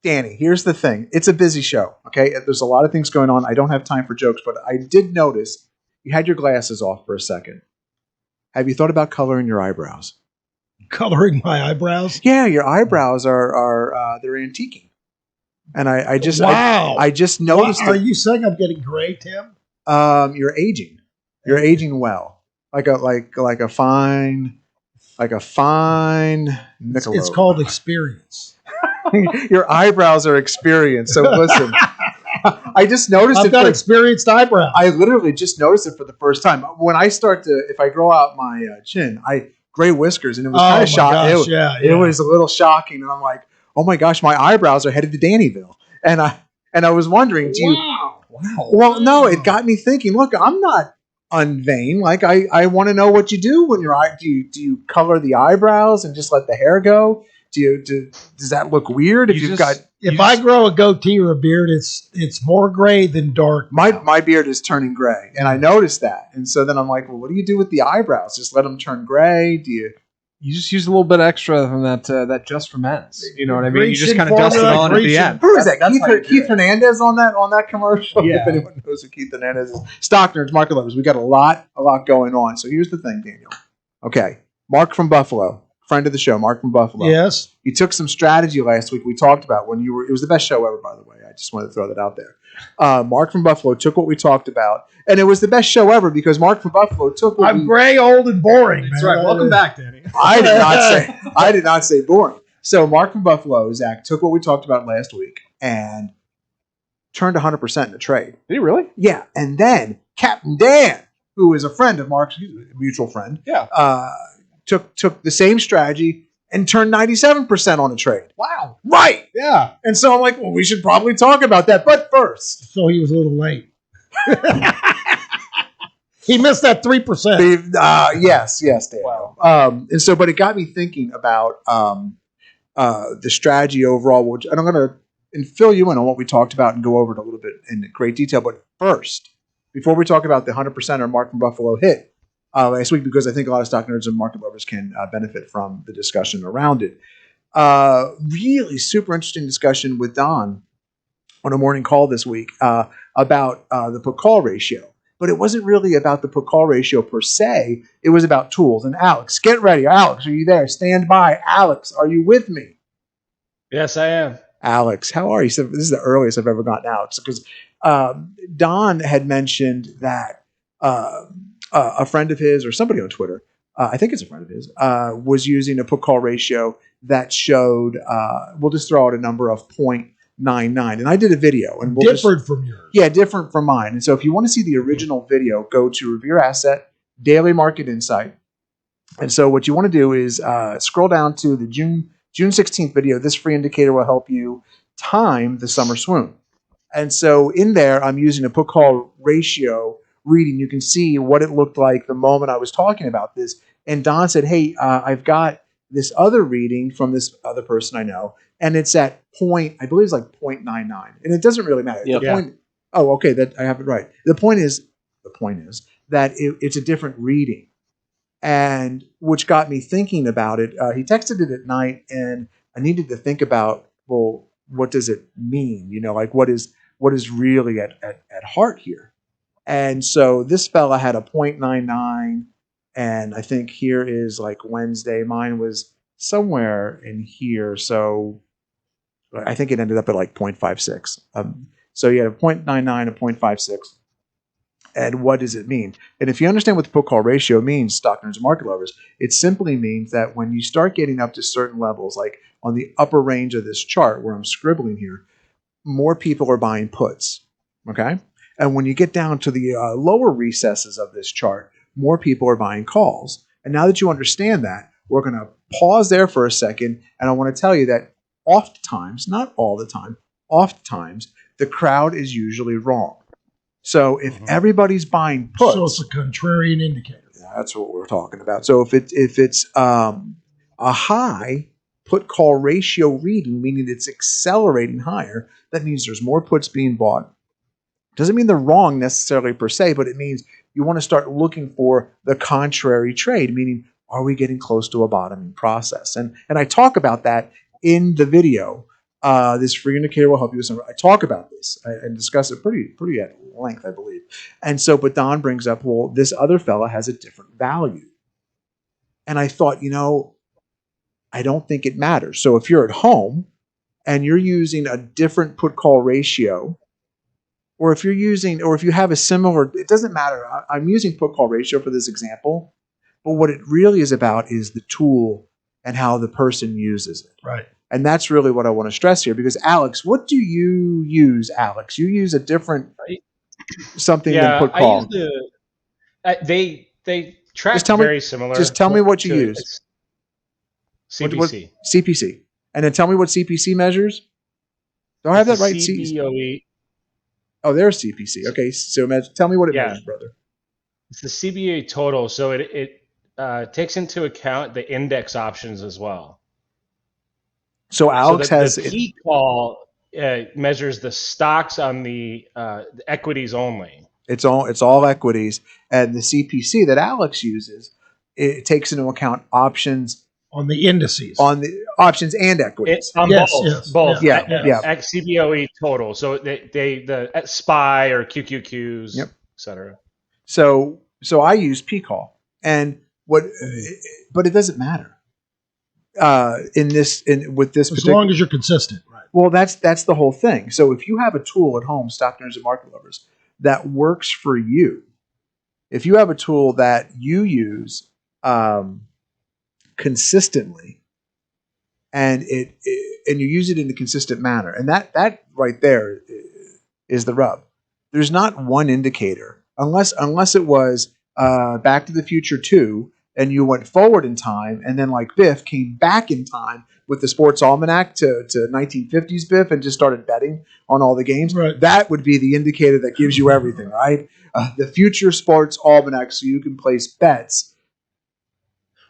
Danny, here's the thing. It's a busy show, okay? There's a lot of things going on. I don't have time for jokes, but I did notice you had your glasses off for a second. Have you thought about coloring your eyebrows? Coloring my eyebrows? Yeah, your eyebrows are they're antiquing. And I just wow. I just noticed. Are you saying I'm getting gray, Tim? You're aging. You're aging well. Like a fine Michelob. It's called experience. Your eyebrows are experienced. So listen, I just noticed I've got experienced eyebrows. I literally just noticed it for the first time. When I if I grow out my chin, gray whiskers, and it was kind of shocking. It was a little shocking, and I'm like, oh my gosh, my eyebrows are headed to Dannyville, and I was wondering, Wow. Well, no, it got me thinking. Look, I'm not unvain. Like I want to know what you do when do you color the eyebrows and just let the hair go? Does that look weird if I grow a goatee or a beard, it's more gray than dark. My beard is turning gray, and I noticed that. And so then I'm like, well, what do you do with the eyebrows? Just let them turn gray? Do you just use a little bit extra from that just for men's? You know what I mean? You just kind of dust it on at the end. Who is that? Keith Hernandez on that commercial? Yeah. If anyone knows who Keith Hernandez is. Stock nerds, market lovers, we got a lot going on. So here's the thing, Daniel. Okay, Mark from Buffalo. Friend of the show, Mark from Buffalo. Yes. You took some strategy last week. We talked about it was the best show ever, by the way. I just wanted to throw that out there. Mark from Buffalo took what we talked about, and it was the best show ever because Mark from Buffalo took what I'm gray, old, and boring. That's right. Welcome back, Danny. I did not say boring. So Mark from Buffalo, Zach, took what we talked about last week and turned 100% in the trade. Did he really? Yeah. And then Captain Dan, who is a friend of Mark's, a mutual friend, took the same strategy and turned 97% on a trade. Wow. Right. Yeah. And so I'm like, well, we should probably talk about that. But first. So he was a little late. He missed that 3%. Yes, Dan. Wow. And so, but it got me thinking about the strategy overall, and I'm going to fill you in on what we talked about and go over it a little bit in great detail. But first, before we talk about the 100% Mark from Buffalo hit, last week, because I think a lot of stock nerds and market lovers can benefit from the discussion around it. Really super interesting discussion with Don on a morning call this week about the put-call ratio. But it wasn't really about the put-call ratio per se. It was about tools. And Alex, get ready. Alex, are you there? Stand by. Alex, are you with me? Yes, I am. Alex, how are you? So this is the earliest I've ever gotten Alex because Don had mentioned that a friend of his or somebody on Twitter, I think it's a friend of his, was using a put-call ratio that showed, we'll just throw out a number of 0.99. And I did a video. And different from yours. Yeah, different from mine. And so if you want to see the original video, go to Revere Asset, Daily Market Insight. And so what you want to do is scroll down to the June 16th video. This free indicator will help you time the summer swoon. And so in there, I'm using a put-call ratio reading. You can see what it looked like the moment I was talking about this. And Don said, hey, I've got this other reading from this other person I know, and it's at I believe it's like 0.99. And it doesn't really matter. Yep. Okay, that I have it right. The point is that it's a different reading. And which got me thinking about it. He texted it at night, and I needed to think about, well, what does it mean? You know, like what is really at heart here? And so this fella had a 0.99, and I think here is like Wednesday. Mine was somewhere in here, so I think it ended up at like 0.56. So you had a 0.99, a 0.56. And what does it mean? And if you understand what the put-call ratio means, stock nerds and market lovers, it simply means that when you start getting up to certain levels, like on the upper range of this chart where I'm scribbling here, more people are buying puts, okay? And when you get down to the lower recesses of this chart, more people are buying calls. And now that you understand that, we're going to pause there for a second, and I want to tell you that oftentimes, not all the time, oftentimes, the crowd is usually wrong. So if everybody's buying puts, so it's a contrarian indicator. That's what we're talking about. So if it's a high put call ratio reading, meaning it's accelerating higher, that means there's more puts being bought. Doesn't mean they're wrong necessarily per se, but it means you want to start looking for the contrary trade, meaning are we getting close to a bottoming process? And I talk about that in the video This free indicator will help you with some. I talk about this and discuss it pretty at length, I believe. And so, but Don brings up, well, this other fella has a different value. And I thought, I don't think it matters. So if you're at home and you're using a different put call ratio, or if you have a similar, it doesn't matter. I'm using put call ratio for this example, but what it really is about is the tool and how the person uses it. Right. And that's really what I want to stress here, because Alex, what do you use, Alex? You use a different something than put call. I use they track very similar. Just tell me what you use. CPC. CPC. And then tell me what CPC measures. Do I have that right? CBOE. Oh, there's CPC. Okay, so tell me what it measures, brother. It's the CBOE total, so it takes into account the index options as well. So Alex has the P call measures the stocks on the equities only. It's all equities, and the CPC that Alex uses, it takes into account options on the indices, on the options and equities. Both. Yeah. CBOE total. So the SPY or QQQs, etc. So I use P call, and but it doesn't matter. With this, as long as you're consistent, right? Well, that's the whole thing. So if you have a tool at home, stock nerds and market lovers, that works for you, if you have a tool that you use consistently, and you use it in a consistent manner, and that right there is the rub. There's not one indicator, unless it was Back to the Future 2, and you went forward in time, and then like Biff came back in time with the Sports Almanac to 1950s Biff and just started betting on all the games. Right. That would be the indicator that gives you everything, right? The Future Sports Almanac, so you can place bets.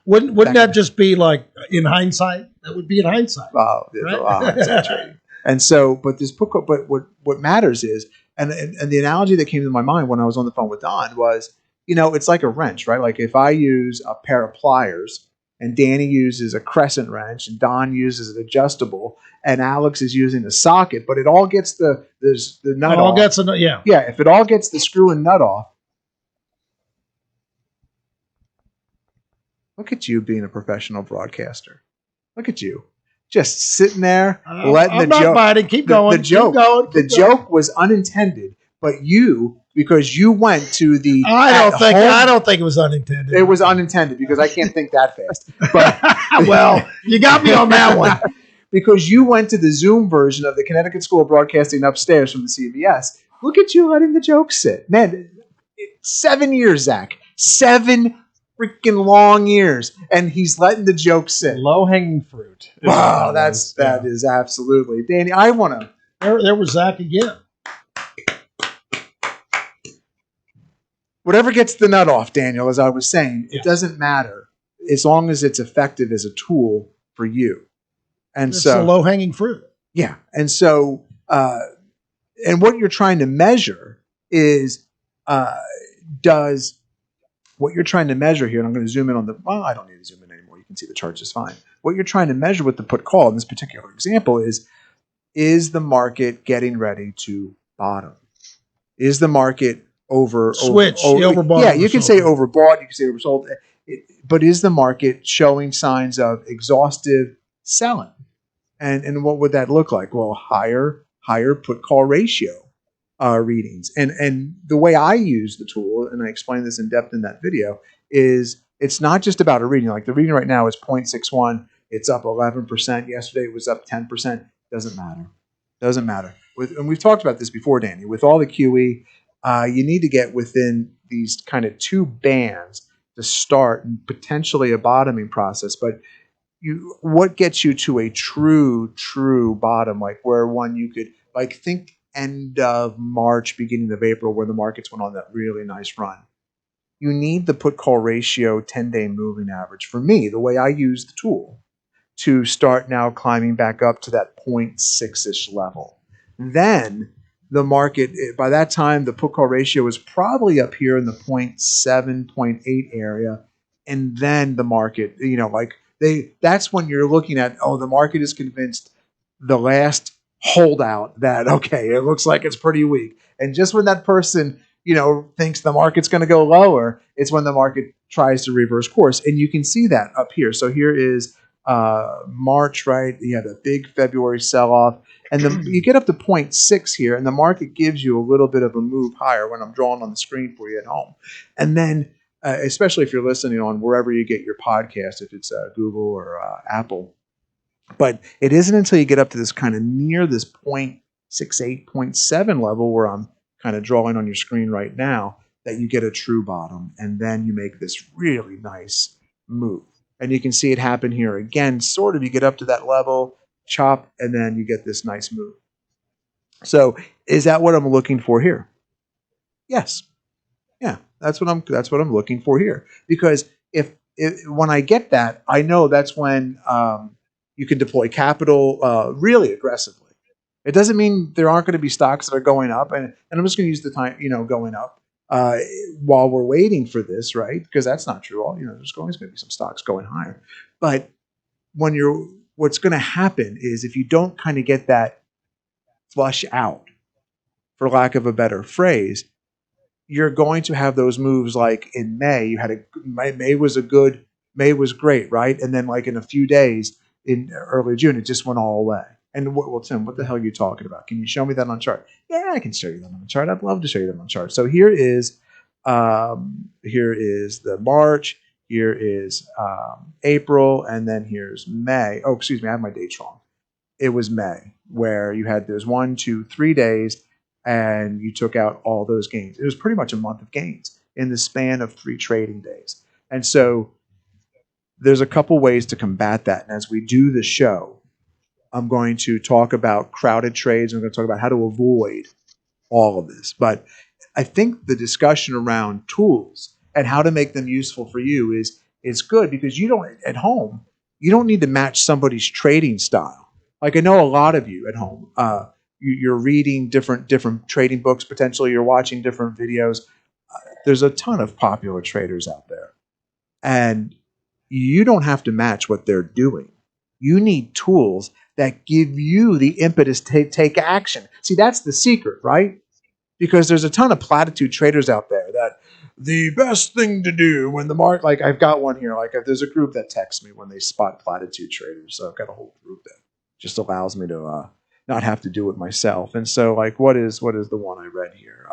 Wouldn't that just be like in hindsight? That would be in hindsight. Right? And so, but what matters is, and the analogy that came to my mind when I was on the phone with Don was, it's like a wrench, right? Like if I use a pair of pliers and Danny uses a crescent wrench and Don uses an adjustable and Alex is using a socket, but it all gets the nut off. Yeah, if it all gets the screw and nut off. Look at you being a professional broadcaster. Look at you. Just sitting there letting the joke. Biting. Keep going. The joke was unintended, but because you went to the I don't think it was unintended. It was unintended because I can't think that fast. But well, you got me on that one. Because you went to the Zoom version of the Connecticut School of Broadcasting upstairs from the CBS. Look at you letting the joke sit. Man, 7 years, Zach. 7 freaking long years, and he's letting the joke sit. Low-hanging fruit. Wow, that is absolutely. Danny, I want to. There was Zach again. Whatever gets the nut off, Daniel, as I was saying, it doesn't matter as long as it's effective as a tool for you. And it's a low-hanging fruit. Yeah. And so, and what you're trying to measure is, what you're trying to measure here, and I'm going to zoom in on I don't need to zoom in anymore. You can see the chart just fine. What you're trying to measure with the put call in this particular example is the market getting ready to bottom? Is the market overbought? Yeah, you can say overbought, you can say oversold, but is the market showing signs of exhaustive selling? And what would that look like? Well, higher put call ratio readings. And the way I use the tool, and I explained this in depth in that video, is it's not just about a reading. Like the reading right now is 0.61. It's up 11%. Yesterday it was up 10%. Doesn't matter. And we've talked about this before, Danny. With all the QE, you need to get within these kind of two bands to start and potentially a bottoming process. But what gets you to a true bottom, like where one you could think end of March, beginning of April, where the markets went on that really nice run. You need the put call ratio 10-day moving average. For me, the way I use the tool to start now climbing back up to that 0.6-ish level. Then the market, by that time, the put call ratio is probably up here in the 0.7, 0.8 area. And then the market, that's when you're looking at, the market is convinced the last holdout that, okay, it looks like it's pretty weak. And just when that person, thinks the market's going to go lower, it's when the market tries to reverse course. And you can see that up here. So here is March, right? You have a big February sell-off. And then you get up to 0.6 here, and the market gives you a little bit of a move higher when I'm drawing on the screen for you at home. And then, especially if you're listening on wherever you get your podcast, if it's Google or Apple. But it isn't until you get up to this kind of near this 0.68, 0.7 level where I'm kind of drawing on your screen right now that you get a true bottom. And then you make this really nice move. And you can see it happen here again, sort of. You get up to that level, chop, and then you get this nice move. So is that what I'm looking for here? Yes. Yeah, that's what I'm looking for here. Because if when I get that, I know that's when you can deploy capital really aggressively. It doesn't mean there aren't going to be stocks that are going up, and I'm just going to use the time, going up while we're waiting for this, right? Because that's not true. There's always going to be some stocks going higher. But what's going to happen is if you don't kind of get that flush out, for lack of a better phrase, you're going to have those moves like in May. May was great, right? And then like in a few days in early June, it just went all away. And Tim, what the hell are you talking about? Can you show me that on chart? Yeah, I can show you that on the chart. I'd love to show you that on chart. So here is the March. Here is April, and then here's May. Oh, excuse me, I have my dates wrong. It was May, where you had those 1, 2, 3 days, and you took out all those gains. It was pretty much a month of gains in the span of 3 trading days. And so there's a couple ways to combat that. And as we do the show, I'm going to talk about crowded trades. I'm going to talk about how to avoid all of this. But I think the discussion around tools and how to make them useful for you is good, because at home, you don't need to match somebody's trading style. Like I know a lot of you at home, you're reading different trading books, potentially you're watching different videos. There's a ton of popular traders out there. And you don't have to match what they're doing. You need tools that give you the impetus to take action. See, that's the secret, right? Because there's a ton of platitude traders out there that the best thing to do when the market, like I've got one here, like if there's a group that texts me when they spot platitude traders. So I've got a whole group that just allows me to not have to do it myself. And so like, what is the one I read here?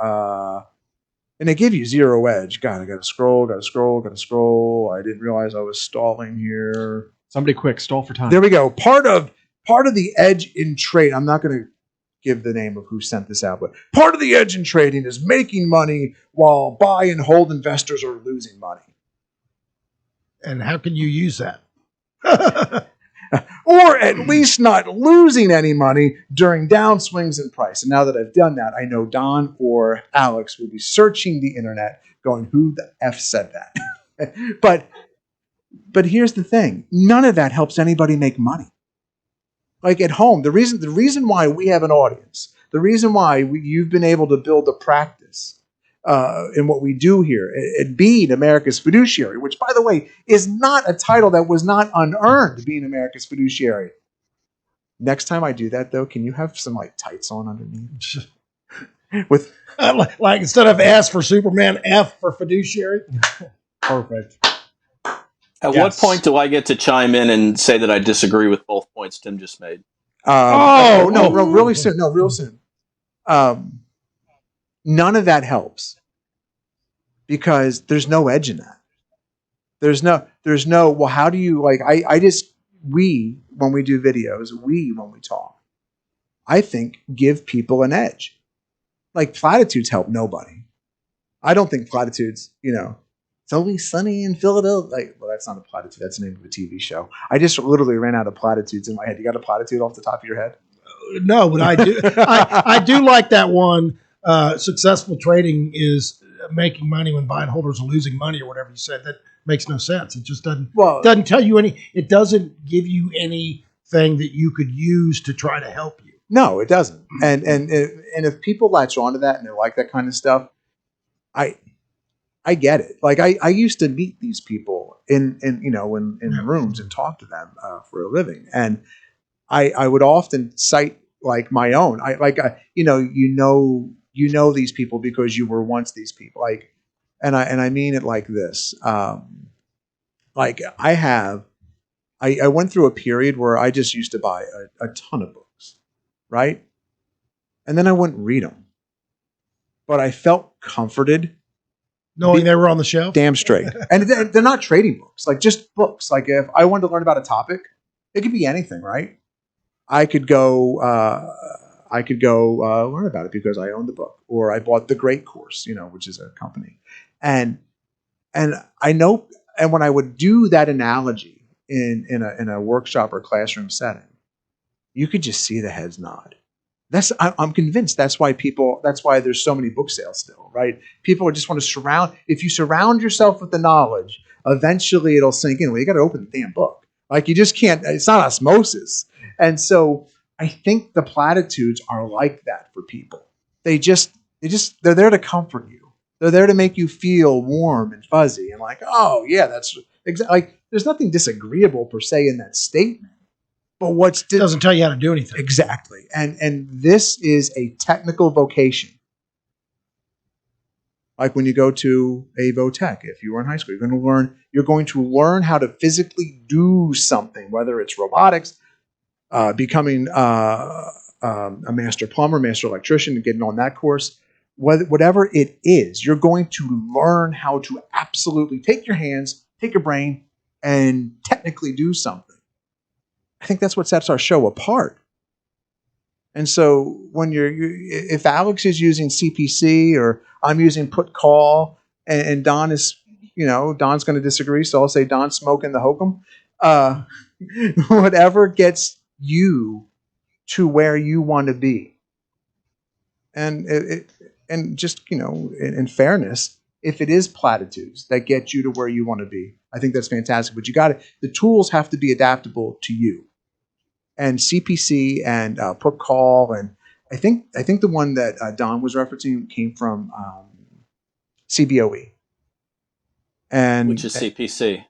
And they give you zero edge. God, I got to scroll. I didn't realize I was stalling here. Somebody quick, stall for time. There we go. Part of the edge in trade, I'm not going to give the name of who sent this out, but part of the edge in trading is making money while buy and hold investors are losing money. And how can you use that? Or at least not losing any money during downswings in price. And now that I've done that, I know Don or Alex will be searching the internet going, who the F said that? But here's the thing. None of that helps anybody make money. Like at home, the reason why we have an audience, the reason why you've been able to build a practice in what we do here, and being America's fiduciary, which, by the way, is not a title that was not unearned, being America's fiduciary. Next time I do that, though, can you have some like tights on underneath? With like instead of S for Superman, F for fiduciary. Perfect. At what point do I get to chime in and say that I disagree with both points Tim just made? Really soon. No, real soon. None of that helps because there's no edge in that. There's no, well, how do you, like, we, when we do videos, when we talk, I think give people an edge. Like platitudes help nobody. I don't think platitudes, it's always sunny in Philadelphia. Like, well, that's not a platitude. That's the name of a TV show. I just literally ran out of platitudes in my head. You got a platitude off the top of your head? No, but I do. I do like that one. Successful trading is making money when buy and holders are losing money, or whatever you said. That makes no sense. It just doesn't tell you any. It doesn't give you anything that you could use to try to help you. No, it doesn't. And if people latch onto that and they like that kind of stuff, I get it. Like I used to meet these people in rooms and talk to them for a living. And I would often cite like my own. You know these people because you were once these people. Like, and I mean it like this. Like I went through a period where I just used to buy a ton of books, right? And then I wouldn't read them, but I felt comforted knowing they were on the shelf. Damn straight. And they're not trading books, like just books. Like if I wanted to learn about a topic, it could be anything, right? I could go learn about it because I owned the book, or I bought the Great Course, which is a company, and I know, and when I would do that analogy in a workshop or classroom setting, you could just see the heads nod. I'm convinced that's why there's so many book sales still, right? People just want to if you surround yourself with the knowledge, eventually it'll sink in. Well, you got to open the damn book. Like you just can't, it's not osmosis. And so I think the platitudes are like that for people. They're there to comfort you. They're there to make you feel warm and fuzzy and like, oh yeah, that's exactly, like there's nothing disagreeable per se in that statement. But it doesn't tell you how to do anything. Exactly. And this is a technical vocation. Like when you go to a Votech, if you were in high school, you're going to learn how to physically do something, whether it's robotics, becoming a master plumber, master electrician, and getting on that course. Whatever it is, you're going to learn how to absolutely take your hands, take your brain, and technically do something. I think that's what sets our show apart. And so when if Alex is using CPC or I'm using put call, and Don is, Don's going to disagree, so I'll say Don's smoking the hokum. Whatever gets you to where you want to be, and just in fairness, if it is platitudes that get you to where you want to be, I think that's fantastic. But the tools have to be adaptable to you. And CPC and put call, and I think the one that Don was referencing came from CBOE, and which is CPC.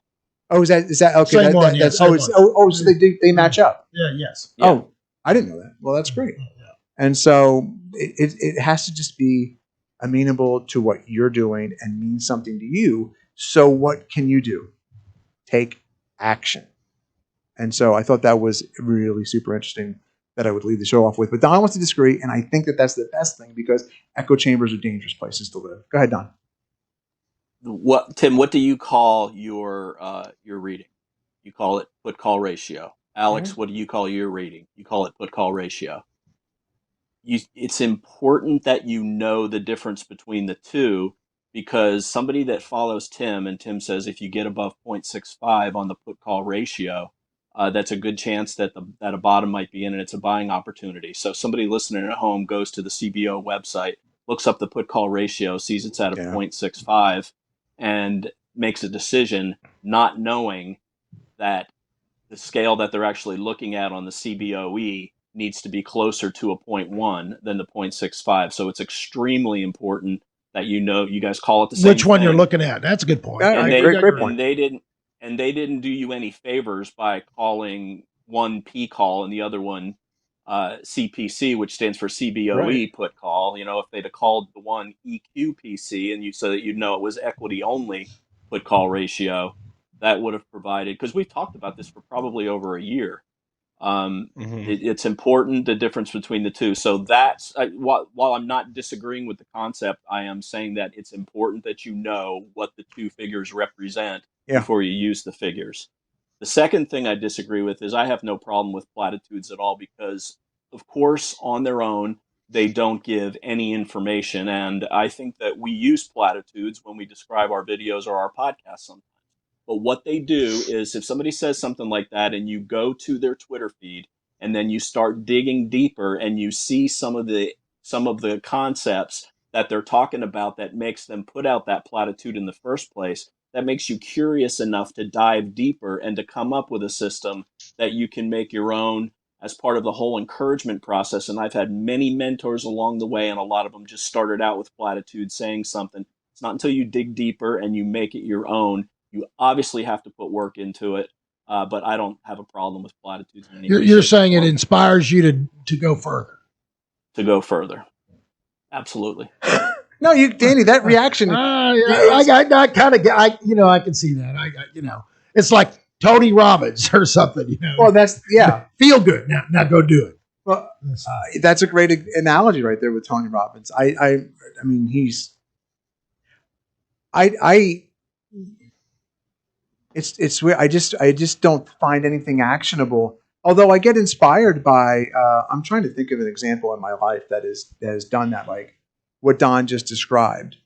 Oh, is that okay? Same one, yeah, same one. So they match up. Yeah, yes. Yeah. Oh, I didn't know that. Well, that's great. Yeah. And so it has to just be amenable to what you're doing and mean something to you. So what can you do? Take action. And so I thought that was really super interesting that I would lead the show off with. But Don wants to disagree, and I think that that's the best thing because echo chambers are dangerous places to live. Go ahead, Don. Tim? What do you call your reading? You call it put call ratio. Alex, what do you call your reading? You call it put call ratio. It's important that you know the difference between the two, because somebody that follows Tim, and Tim says if you get above 0.65 on the put call ratio, that's a good chance that a bottom might be in, and it's a buying opportunity. So somebody listening at home goes to the CBO website, looks up the put call ratio, sees it's at a 0.65, and makes a decision not knowing that the scale that they're actually looking at on the CBOE needs to be closer to a 0.1 than the 0.65. So it's extremely important that you guys call it the same which one thing. You're looking at. That's a good point. Great point. And they didn't do you any favors by calling one P call and the other one CPC, which stands for CBOE put call. If they'd have called the one EQPC and so that you'd know it was equity only put call ratio, that would have provided, because we've talked about this for probably over a year. It's important, the difference between the two. So that's while I'm not disagreeing with the concept, I am saying that it's important that you know what the two figures represent before you use the figures. The second thing I disagree with is I have no problem with platitudes at all, because of course on their own they don't give any information, and I think that we use platitudes when we describe our videos or our podcasts sometimes. But what they do is if somebody says something like that and you go to their Twitter feed and then you start digging deeper and you see some of the concepts that they're talking about that makes them put out that platitude in the first place, that makes you curious enough to dive deeper and to come up with a system that you can make your own as part of the whole encouragement process. And I've had many mentors along the way, and a lot of them just started out with platitudes saying something. It's not until you dig deeper and you make it your own. You obviously have to put work into it. but I don't have a problem with platitudes. In any You're saying it inspires you to go further. To go further. Absolutely. No, Danny, that reaction. I can see that. It's like Tony Robbins or something. Well, that's Feel good now. Go do it. Well, that's a great analogy right there with Tony Robbins. I mean, he's. It's weird. I just don't find anything actionable. Although I get inspired by. I'm trying to think of an example in my life that has done that, like what Don just described.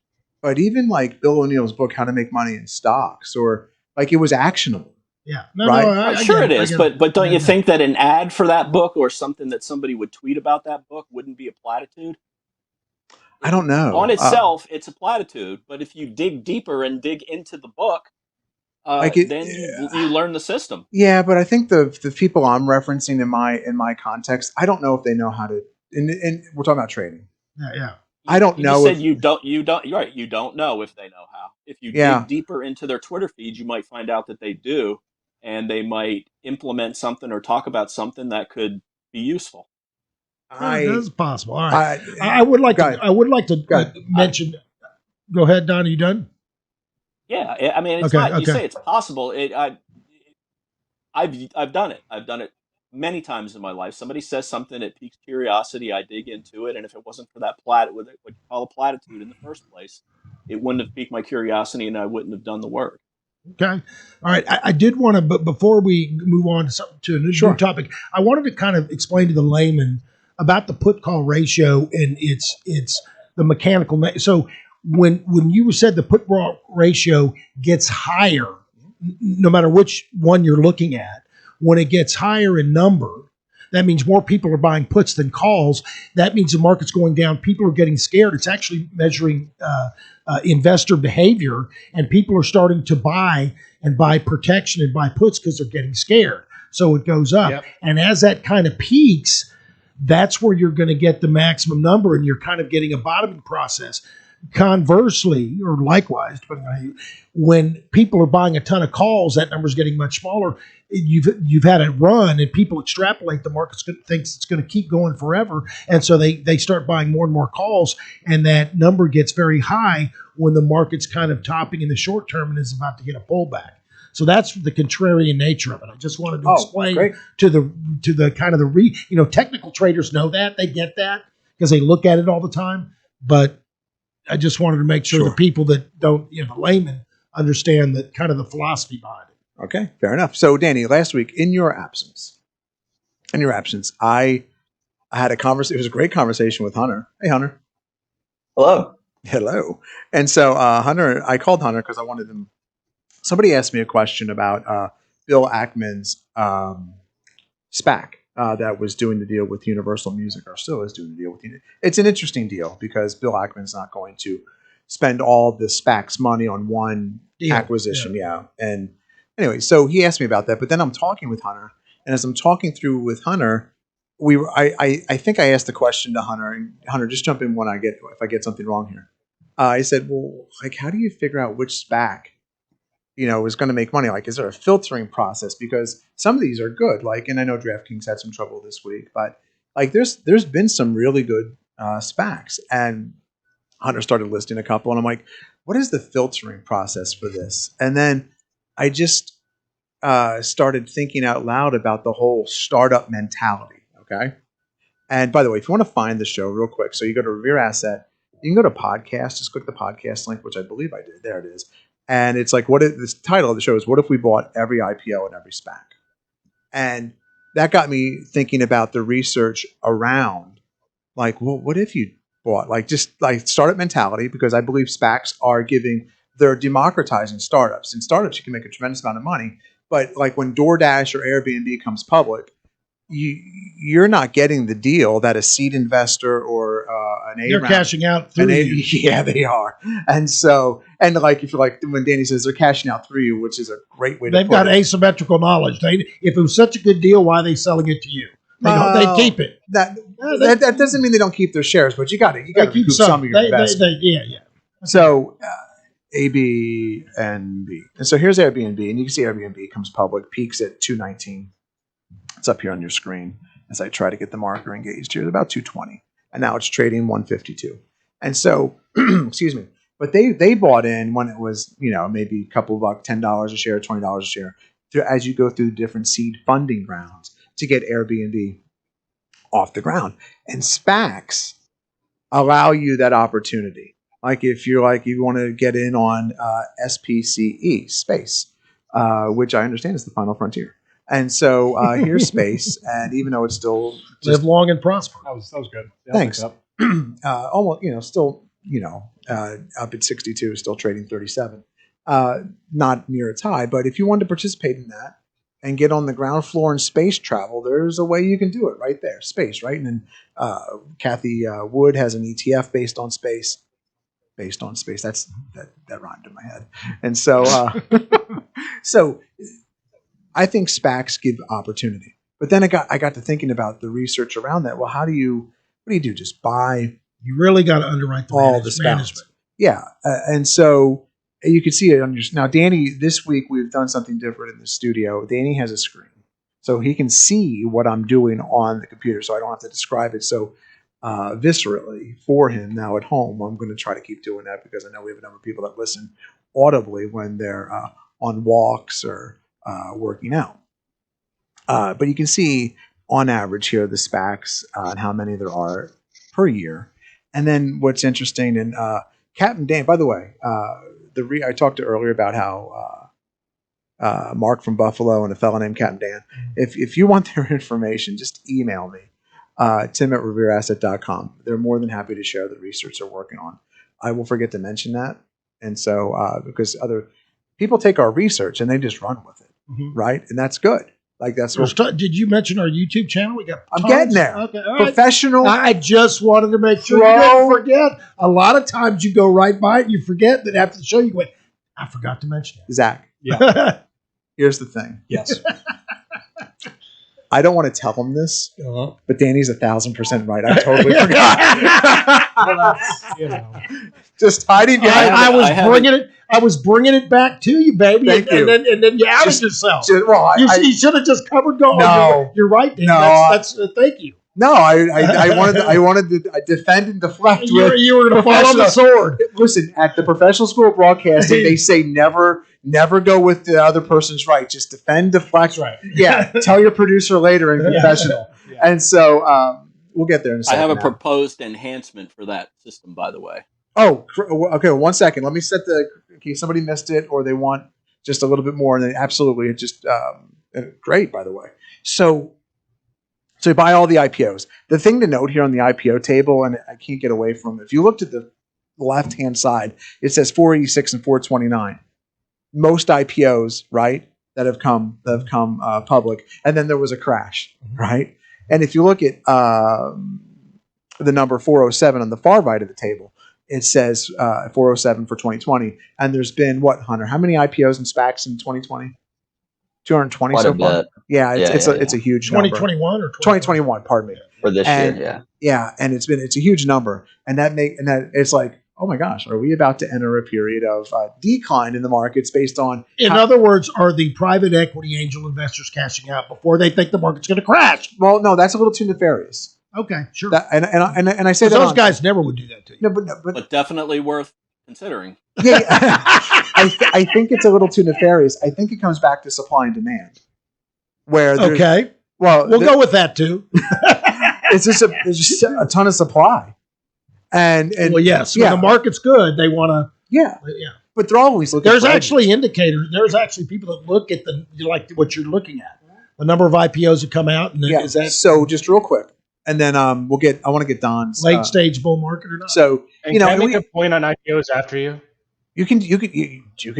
But even like Bill O'Neill's book, How to Make Money in Stocks, or like it was actionable. Yeah, right. Sure it is, but don't you think that an ad for that book or something that somebody would tweet about that book wouldn't be a platitude? I don't know. On itself, it's a platitude, but if you dig deeper and dig into the book, then you learn the system. Yeah, but I think the people I'm referencing in my context, I don't know if they know how to. And we're talking about trading. Yeah. I don't know. You said you don't. You're right. You don't know if they know how. If you dig deeper into their Twitter feeds, you might find out that they do, and they might implement something or talk about something that could be useful. That's possible. All right. I would like to mention. Go ahead, Don. Are you done? Yeah. I mean, it's not. You say it's possible. I've done it. I've done it many times in my life. Somebody says something that piques curiosity. I dig into it, and if it wasn't for that what you call a platitude in the first place, it wouldn't have piqued my curiosity, and I wouldn't have done the work. Okay. All right. I did want to, but before we move on to a new topic, I wanted to kind of explain to the layman about the put call ratio and it's the mechanical. So when you said the put ratio gets higher, no matter which one you're looking at, when it gets higher in number, that means more people are buying puts than calls. That means the market's going down. People are getting scared. It's actually measuring investor behavior, and people are starting to buy protection and buy puts because they're getting scared. So it goes up. Yep. And as that kind of peaks, that's where you're going to get the maximum number, and you're kind of getting a bottoming process. Conversely, or likewise, depending on how when people are buying a ton of calls, that number is getting much smaller. You've had a run, and people extrapolate the market thinks it's going to keep going forever, and so they start buying more and more calls, and that number gets very high when the market's kind of topping in the short term and is about to get a pullback. So that's the contrarian nature of it. I just wanted to explain to the kind of the technical traders know that, they get that because they look at it all the time, but I just wanted to make sure the people that don't, the laymen, understand that kind of the philosophy behind it. Okay, fair enough. So, Danny, last week in your absence, I had a conversation. It was a great conversation with Hunter. Hey, Hunter. Hello. And so, Hunter, I called Hunter because I wanted him. Somebody asked me a question about Bill Ackman's SPAC. That was doing the deal with Universal Music, or still is doing the deal with Universal. It's an interesting deal because Bill Ackman's not going to spend all the SPAC's money on one acquisition. Yeah. And anyway, so he asked me about that, but then I'm talking with Hunter, and as I'm talking through with Hunter, I think I asked the question to Hunter, and Hunter, just jump in if I get something wrong here. I said, well, like, how do you figure out which SPAC is going to make money? Like, is there a filtering process? Because some of these are good. Like, and I know DraftKings had some trouble this week, but like, there's been some really good SPACs. And Hunter started listing a couple, and I'm like, what is the filtering process for this? And then I just started thinking out loud about the whole startup mentality. Okay. And by the way, if you want to find the show real quick, so you go to Revere Asset, you can go to podcast, just click the podcast link, which I believe I did. There it is. And it's like, this title of the show is "What if we bought every IPO and every SPAC?" And that got me thinking about the research around, like, well, what if you bought, like, just like startup mentality? Because I believe SPACs they're democratizing startups. In startups, you can make a tremendous amount of money, but like when DoorDash or Airbnb comes public, you're not getting the deal that a seed investor or an A. They're cashing out through you. Yeah, they are. And so, and like, if you're like, when Danny says they're cashing out through you, which is a great way to put it. They've got asymmetrical knowledge. If it was such a good deal, why are they selling it to you? They keep it. That doesn't mean they don't keep their shares, but you got to keep some of your investment. Yeah. So AB and B. And so here's Airbnb, and you can see Airbnb comes public, peaks at 219. It's up here on your screen as I try to get the marker engaged here. It's about 220, and now it's trading 152. And so, excuse me, but they bought in when it was maybe a couple of bucks, $10 a share, $20 a share, as you go through different seed funding rounds to get Airbnb off the ground. And SPACs allow you that opportunity. Like if you want to get in on SPCE, space, which I understand is the final frontier. And so here's space, and even though it's still live long and prosper. That was good. Yeah, thanks. Almost still up at 62, still trading 37. Not near its high, but if you wanted to participate in that and get on the ground floor in space travel, there's a way you can do it right there. Space, right? And then Kathy Wood has an ETF based on space. Based on space. That rhymed in my head. And so so I think SPACs give opportunity. But then I got to thinking about the research around that. Well, what do you do? Just buy? You really got to underwrite all the management. Yeah. And so you can see it on your, now Danny, this week we've done something different in the studio. Danny has a screen, so he can see what I'm doing on the computer, so I don't have to describe it so viscerally for him now at home. I'm going to try to keep doing that because I know we have a number of people that listen audibly when they're on walks or working out. But you can see on average here the SPACs and how many there are per year. And then what's interesting, and Captain Dan, by the way, I talked to earlier about how Mark from Buffalo and a fellow named Captain Dan, if you want their information, just email me, tim@revereasset.com. They're more than happy to share the research they're working on. I will forget to mention that. And so, because other people take our research and they just run with it, right? And that's good. Like that's what. Did you mention our YouTube channel? We got. I'm getting there. Okay, professional. I just wanted to make sure you didn't forget. A lot of times you go right by it and you forget that after the show you go, I forgot to mention it. Zach. Yeah. Here's the thing. Yes. I don't want to tell him this, but Danny's 1,000% right. I totally forgot. Well, that's, just hiding behind. I was bringing it back to you, baby. Thank you. And then you outed yourself. You should have just covered going. No, you're right, Dan. No, that's thank you. No, I wanted to defend and deflect. You were going to fall on the sword. Listen, at the professional school of broadcasting, they say never go with the other person's right. Just defend, deflect. Right. Yeah. Tell your producer later in confessional. Yeah. And so we'll get there in a second. I have a proposed enhancement for that system, by the way. Oh, okay. 1 second. Let me set in case somebody missed it or they want just a little bit more. And then absolutely, it just great, by the way. So you buy all the IPOs. The thing to note here on the IPO table, and I can't get away from it, if you looked at the left-hand side, it says 486 and 429. Most IPOs, right, that have come public, and then there was a crash, right? And if you look at the number 407 on the far right of the table, it says 407 for 2020, and there's been what, Hunter? How many IPOs and SPACs in 2020? 220 so far. Yeah, it's a huge number. 2021 or 2021, pardon me. For this year, yeah. Yeah, and it's a huge number, and that it's like, oh my gosh, are we about to enter a period of decline in the markets based on? In other words, are the private equity angel investors cashing out before they think the market's going to crash? Well, no, that's a little too nefarious. Okay, sure. And I say that those guys never would do that to you. No, but definitely worth considering. Yeah, I think it's a little too nefarious. I think it comes back to supply and demand. Where well, we'll go with that too. There's just a ton of supply, and well, yes, when the market's good, they want to. Yeah. But they're always looking. There's actually indicators. There's actually people that look at like what you're looking at, the number of IPOs that come out, and is that so? Just real quick, and then I want to get Don's late stage bull market or not. So and can I make a point on IPOs after you? You could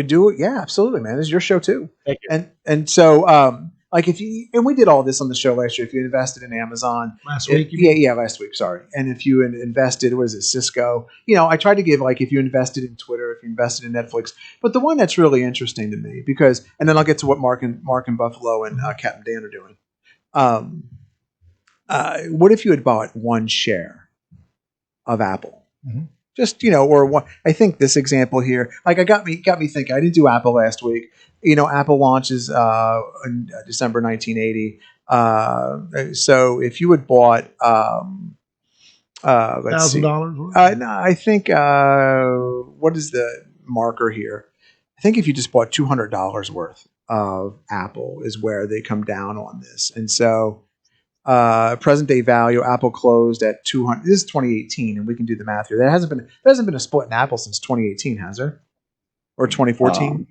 do it. Yeah, absolutely, man. This is your show too. Thank you. And so like we did all this on the show last year. If you invested in Amazon last week, last week. Sorry. And if you invested, Cisco? I tried to give like if you invested in Twitter, if you invested in Netflix. But the one that's really interesting to me and then I'll get to what Mark and Buffalo and Captain Dan are doing. What if you had bought one share of Apple Just, or one, I think this example here, like I got me thinking. I didn't do Apple last week. Apple launches in December 1980. So if you had bought, let's see, $1,000. no, I think what is the marker here? I think if you just bought $200 worth of Apple is where they come down on this, and so. Present day value, Apple closed at 200. This is 2018, and we can do the math here. There hasn't been a split in Apple since 2018, has there? Or 2014?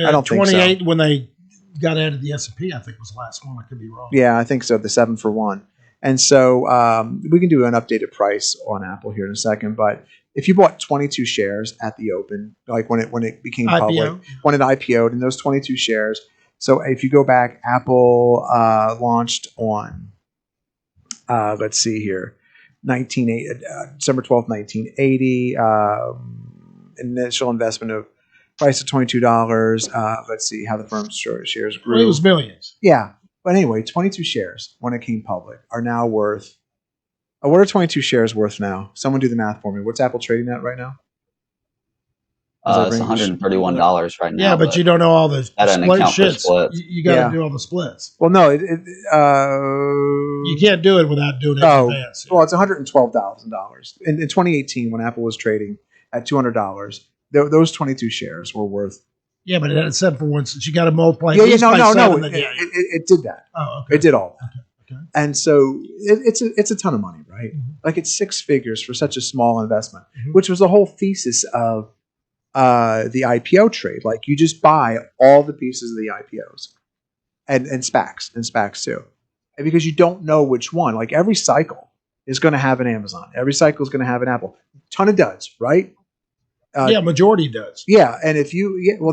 I don't think so. 28 when they got added the S&P, I think was the last one. I could be wrong. Yeah, I think so. The 7 for 1, and so we can do an updated price on Apple here in a second. But if you bought 22 shares at the open, like when it became public, when it IPO'd, and those 22 shares. So if you go back, Apple launched on. Let's see here, December 12th, 1980. Initial investment of price of $22. Let's see how the firm's shares grew. It was millions. Yeah. But anyway, 22 shares when it came public are now worth. What are 22 shares worth now? Someone do the math for me. What's Apple trading at right now? It's $131 right now. Yeah, but you don't know all the splits. You got to do all the splits. Well, no, you can't do it without doing it in advance. Well, it's $112,000 in 2018 when Apple was trading at $200. Those 22 shares were worth. Yeah, but it had 7 for 1, so you got to multiply. No. It did that. Oh, okay. It did all that. Okay. And so it's a ton of money, right? Mm-hmm. Like it's 6 figures for such a small investment, which was the whole thesis of the IPO trade. Like you just buy all the pieces of the IPOs and SPACs too. And because you don't know which one, like every cycle is going to have an Amazon. Every cycle is going to have an Apple. Ton of duds, right? Majority does. Yeah. And if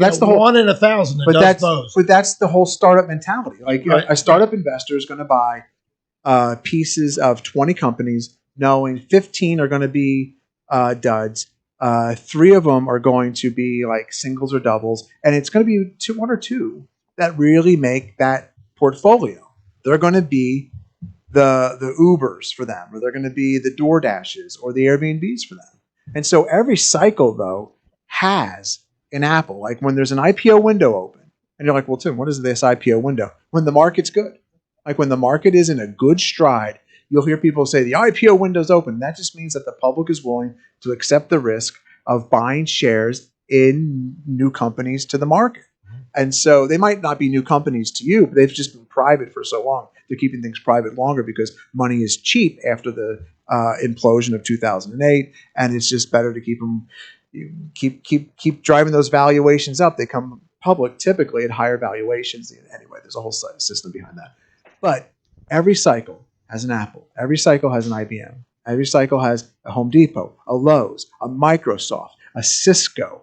that's the whole 1 in 1,000 that does those. But that's the whole startup mentality. Like a startup investor is going to buy pieces of 20 companies knowing 15 are going to be duds. 3 of them are going to be like singles or doubles, and it's going to be 1 or 2 that really make that portfolio. They're going to be the Ubers for them, or they're going to be the DoorDashes or the Airbnbs for them. And so every cycle, though, has an Apple. Like when there's an IPO window open, and you're like, well, Tim, what is this IPO window? When the market's good. Like when the market is in a good stride, you'll hear people say the IPO window's open. That just means that the public is willing to accept the risk of buying shares in new companies to the market. And so they might not be new companies to you, but they've just been private for so long. They're keeping things private longer because money is cheap after the implosion of 2008, and it's just better to keep them keep driving those valuations up. They come public typically at higher valuations. Anyway, there's a whole system behind that. But every cycle has an Apple. Every cycle has an IBM. Every cycle has a Home Depot, a Lowe's, a Microsoft, a Cisco,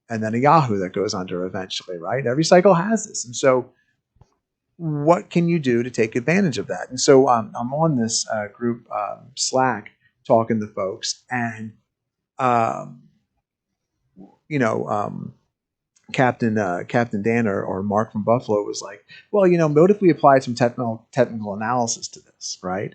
and then a Yahoo that goes under eventually, right? Every cycle has this. And so what can you do to take advantage of that? And so I'm on this group Slack talking to folks, and Captain Dan or Mark from Buffalo was like, well, what if we applied some technical analysis to this, right?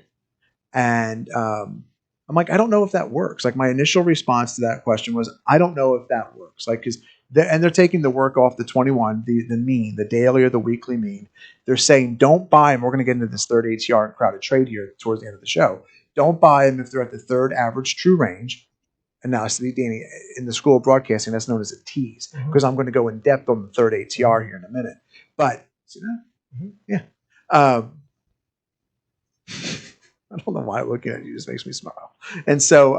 And I'm like, I don't know if that works. Like my initial response to that question was, I don't know if that works. Like, because they're taking the work off the 21, the mean, the daily or the weekly mean. They're saying, don't buy them. We're going to get into this third ATR and crowded trade here towards the end of the show. Don't buy them if they're at the third average true range. And now, Danny, in the School of Broadcasting, that's known as a tease, because I'm going to go in depth on the third ATR here in a minute. But, see that? Yeah. I don't know why looking at you just makes me smile. And so,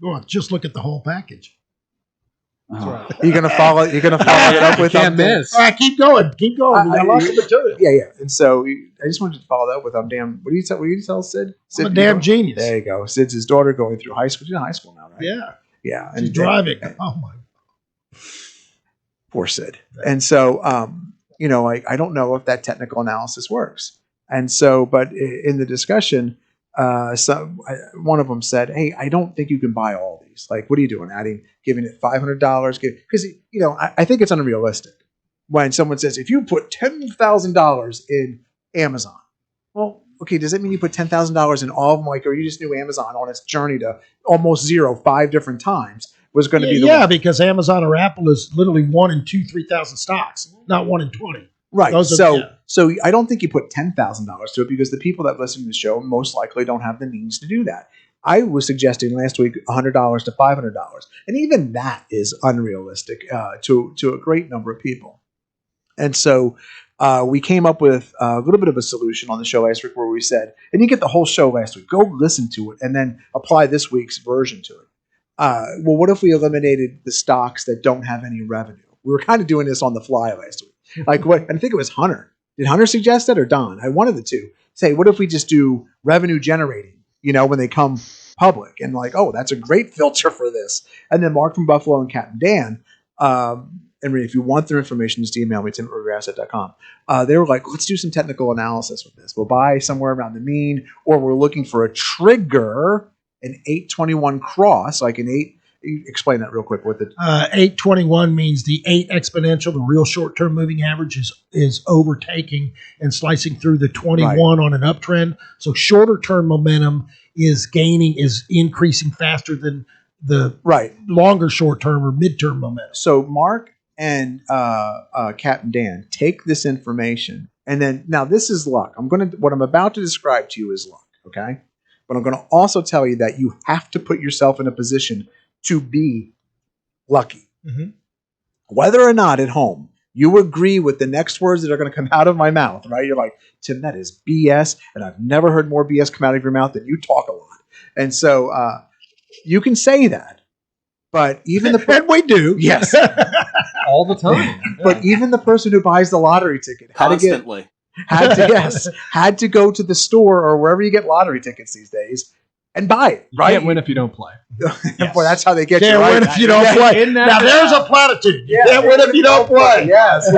go on, just look at the whole package. You're gonna follow it up with. Can't miss. All right, keep going. We got lots of material. Yeah. And so I just wanted to follow that up with damn. What do you tell Sid? I'm a damn genius. There you go. Sid's his daughter going through high school. She's in high school now, right? Yeah. Yeah. She's driving. Oh my. Poor Sid. And so, I don't know if that technical analysis works. And so, but in the discussion, one of them said, "Hey, I don't think you can buy all these. Like, what are you doing? Giving it $500? Because I think it's unrealistic when someone says if you put $10,000 in Amazon, well, okay, does that mean you put $10,000 in all of them? Like, or you just knew Amazon on its journey to almost zero 5 different times was going to be the one? Because Amazon or Apple is literally 1 in 3,000 stocks, not 1 in 20. Right. So I don't think you put $10,000 to it because the people that listen to the show most likely don't have the means to do that. I was suggesting last week $100 to $500, and even that is unrealistic to a great number of people. And so we came up with a little bit of a solution on the show last week where we said, and you get the whole show last week, go listen to it and then apply this week's version to it. Well, what if we eliminated the stocks that don't have any revenue? We were kind of doing this on the fly last week. Like what? I think it was Hunter. Did Hunter suggest that or Don? I wanted the two. Say, what if we just do revenue generating, when they come public? And like, oh, that's a great filter for this. And then Mark from Buffalo and Captain Dan, and if you want their information, just email me, tim@revereasset.com. They were like, let's do some technical analysis with this. We'll buy somewhere around the mean, or we're looking for a trigger, an 821 cross, like an 8. Explain that real quick with it. 821 means the 8 exponential, the real short-term moving average is overtaking and slicing through the 21 on an uptrend. So shorter-term momentum is increasing faster than the longer short-term or mid-term momentum. So Mark and Captain Dan take this information, and then now this is luck. What I'm about to describe to you is luck, okay? But I'm going to also tell you that you have to put yourself in a position to be lucky. Mm-hmm. Whether or not at home you agree with the next words that are going to come out of my mouth, right? You're like, Tim, that is BS, and I've never heard more BS come out of your mouth than you talk a lot. And so you can say that, but even and we do, yes, all the time. But even the person who buys the lottery ticket constantly had to go to the store or wherever you get lottery tickets these days and buy it. You can't win if you don't play. Boy, that's how they get you. Can't win if you don't play. Now there's a platitude. You can't win if you don't play. Yes.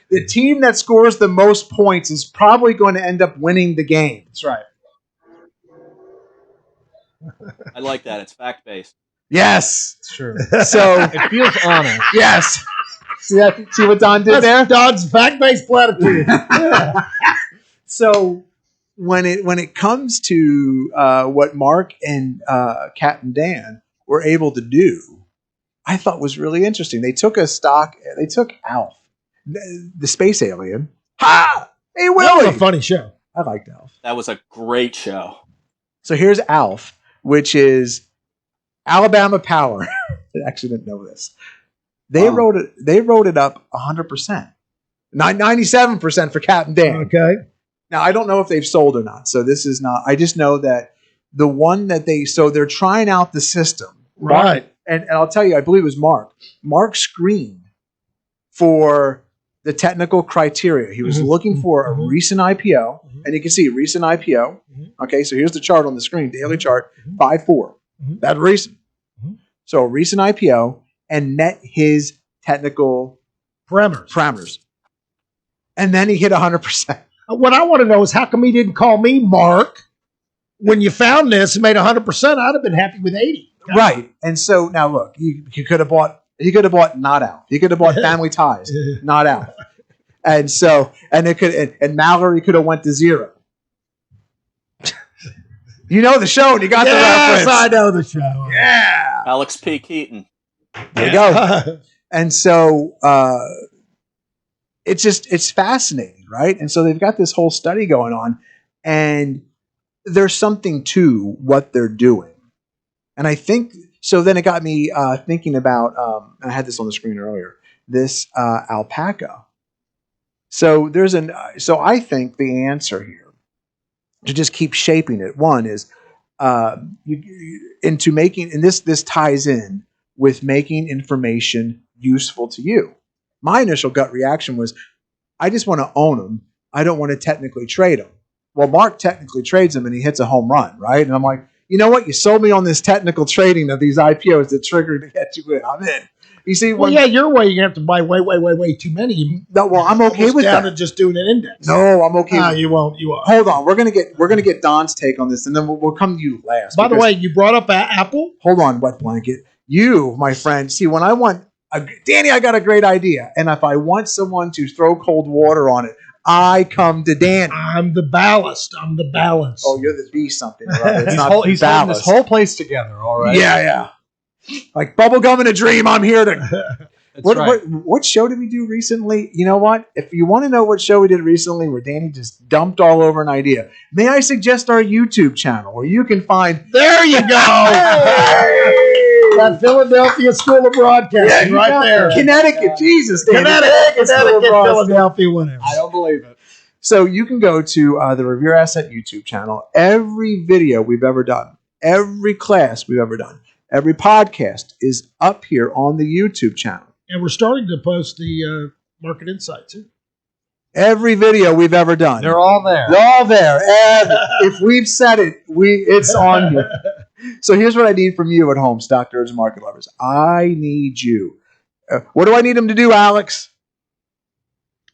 The team that scores the most points is probably going to end up winning the game. That's right. I like that. It's fact-based. Yes. It's true. So it feels honest. Yes. See what Don did there? Don's fact-based platitude. So when it comes to what Mark and Captain Dan were able to do, I thought was really interesting. They took ALF, the space alien. Ha! Hey, Willie! That was a funny show. I liked ALF. That was a great show. So here's ALF, which is Alabama Power. I actually didn't know this. They wrote it up 100%. 97% for Captain Dan. Okay. Now, I don't know if they've sold or not, so this is not. I just know that the one that they're trying out the system. Right. Mark, and I'll tell you, I believe it was Mark. Mark screened for the technical criteria. He was looking for a recent IPO, and you can see recent IPO. Okay, so here's the chart on the screen, daily chart, 5-4. That's recent. So a recent IPO and met his technical parameters. And then he hit 100%. What I want to know is how come he didn't call me Mark when you found this and made 100%? I'd have been happy with 80. Right. And so now look, he could have bought not out. He could have bought Family Ties, not out. And so and Mallory could have went to 0. You know the show and you got the reference. Yes, I know the show. Yeah. Alex P. Keaton. There you go. And so it's fascinating, right? And so they've got this whole study going on, and there's something to what they're doing. And I think so. Then it got me thinking about. And I had this on the screen earlier. This ALPACA. So So I think the answer here, to just keep shaping it, one is into making, and this ties in with making information useful to you. My initial gut reaction was, I just want to own them. I don't want to technically trade them. Well, Mark technically trades them and he hits a home run, right? And I'm like, you know what? You sold me on this technical trading of these IPOs that triggered to get you in. I'm in. You see, your way, you have to buy way too many. No, well, I'm okay with down that. To just doing an index. No, I'm okay. No, you won't. You are. Hold on, we're gonna get Don's take on this, and then we'll come to you last. By the way, you brought up Apple. Hold on, wet blanket. You, my friend, see when I want Danny, I got a great idea, and if I want someone to throw cold water on it, I come to Danny. I'm the ballast. I'm the balance. Oh, you're the B something. It's He's not holding ballast. this whole place together. All right. Yeah. Like bubblegum in a dream. I'm here to. That's right. What show did we do recently? You know what? If you want to know what show we did recently where Danny just dumped all over an idea, may I suggest our YouTube channel where you can find. There you go. That Philadelphia School of Broadcasting right there. Connecticut. Jesus, Danny. Connecticut, Philadelphia, whatever. I don't believe it. So you can go to the Revere Asset YouTube channel. Every video we've ever done, every class we've ever done, every podcast is up here on the YouTube channel. And we're starting to post the market insights too. Every video we've ever done. They're all there. They're all there. And if we've said it, it's on here. So here's what I need from you at home, stock nerds and market lovers. I need you. What do I need them to do, Alex?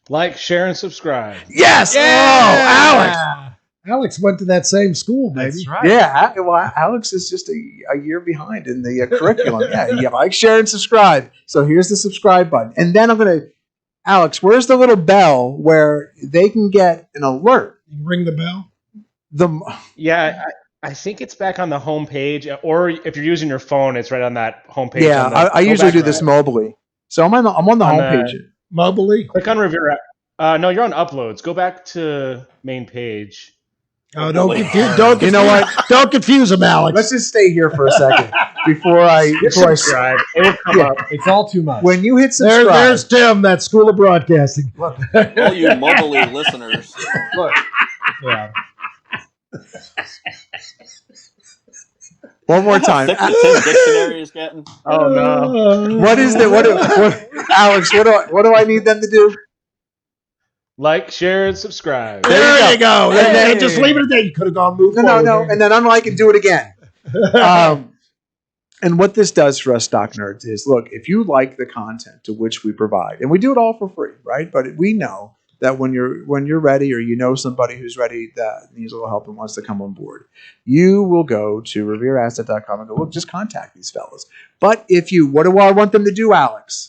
Like, share, and subscribe. Yes. Yeah. Oh, Alex. Alex went to that same school, baby. That's right. Yeah. Well, Alex is just a year behind in the curriculum. Yeah. Like, share, and subscribe. So here's the subscribe button. And then I'm going to, Alex, where's the little bell where they can get an alert? You ring the bell? Yeah, I think it's back on the home page, or if you're using your phone, it's right on that home page. Yeah, I usually do this mobily. So I'm on the home page. Mobily? Click on Revere. No, you're on uploads. Go back to main page. Oh, don't confuse. You know what? Don't confuse them, Alex. Let's just stay here for a second before I subscribe. It will come up. It's all too much. When you hit subscribe, there's Tim, that School of Broadcasting. All you mobily listeners. Look. Yeah. One more time. Thick the dictionary is getting. Oh no! What is the what? Alex, what do I need them to do? Like, share, and subscribe. There you go. Hey. Just leave it at that. You could have gone move No, forward. no, and then unlike and do it again. And what this does for us stock nerds is, look, if you like the content to which we provide, and we do it all for free, right? But we know that when you're ready, or you know somebody who's ready that needs a little help and wants to come on board, you will go to revereasset.com and go, look, just contact these fellas. But what do I want them to do, Alex?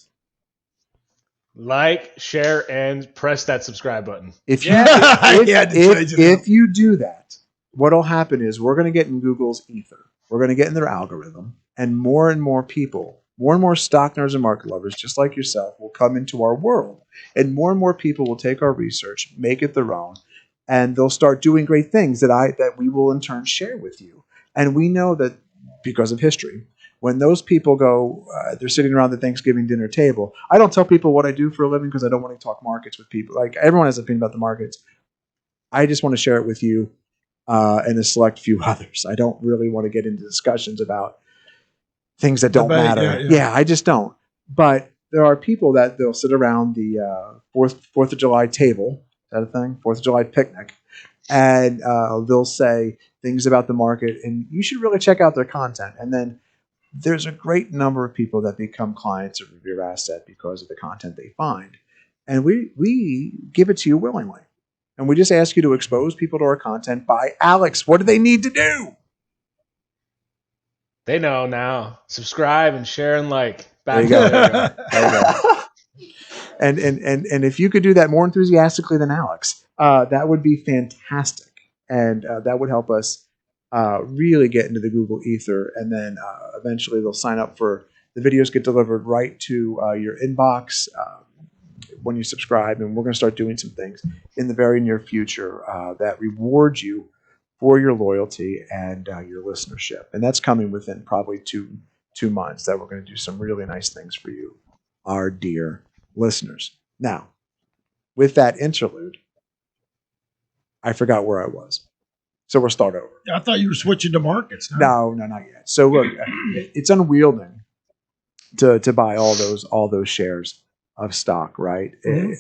Like, share, and press that subscribe button. If you do that, what'll happen is we're going to get in Google's ether. We're going to get in their algorithm, and more people, more and more stock nerds and market lovers, just like yourself, will come into our world. And more people will take our research, make it their own, and they'll start doing great things that we will in turn share with you. And we know that because of history, when those people go, they're sitting around the Thanksgiving dinner table. I don't tell people what I do for a living because I don't want to talk markets with people. Like, everyone has an opinion about the markets. I just want to share it with you and a select few others. I don't really want to get into discussions about things that don't matter. Yeah, I just don't. But there are people that they'll sit around the Fourth of July table. Is that a thing? 4th of July picnic. And they'll say things about the market, and you should really check out their content. And then there's a great number of people that become clients of Revere Asset because of the content they find. And we give it to you willingly. And we just ask you to expose people to our content by, Alex, what do they need to do? They know now. Subscribe and share and like. There you go. There you go. And if you could do that more enthusiastically than Alex, that would be fantastic. And that would help us really get into the Google ether. And then eventually they'll sign up for the videos get delivered right to your inbox when you subscribe. And we're going to start doing some things in the very near future that reward you for your loyalty and your listenership. And that's coming within probably two months that we're going to do some really nice things for you, our dear listeners. Now, with that interlude, I forgot where I was. So we'll start over. I thought you were switching to markets. No, not yet. So look, it's unwielding to buy all those shares of stock, right? Mm-hmm.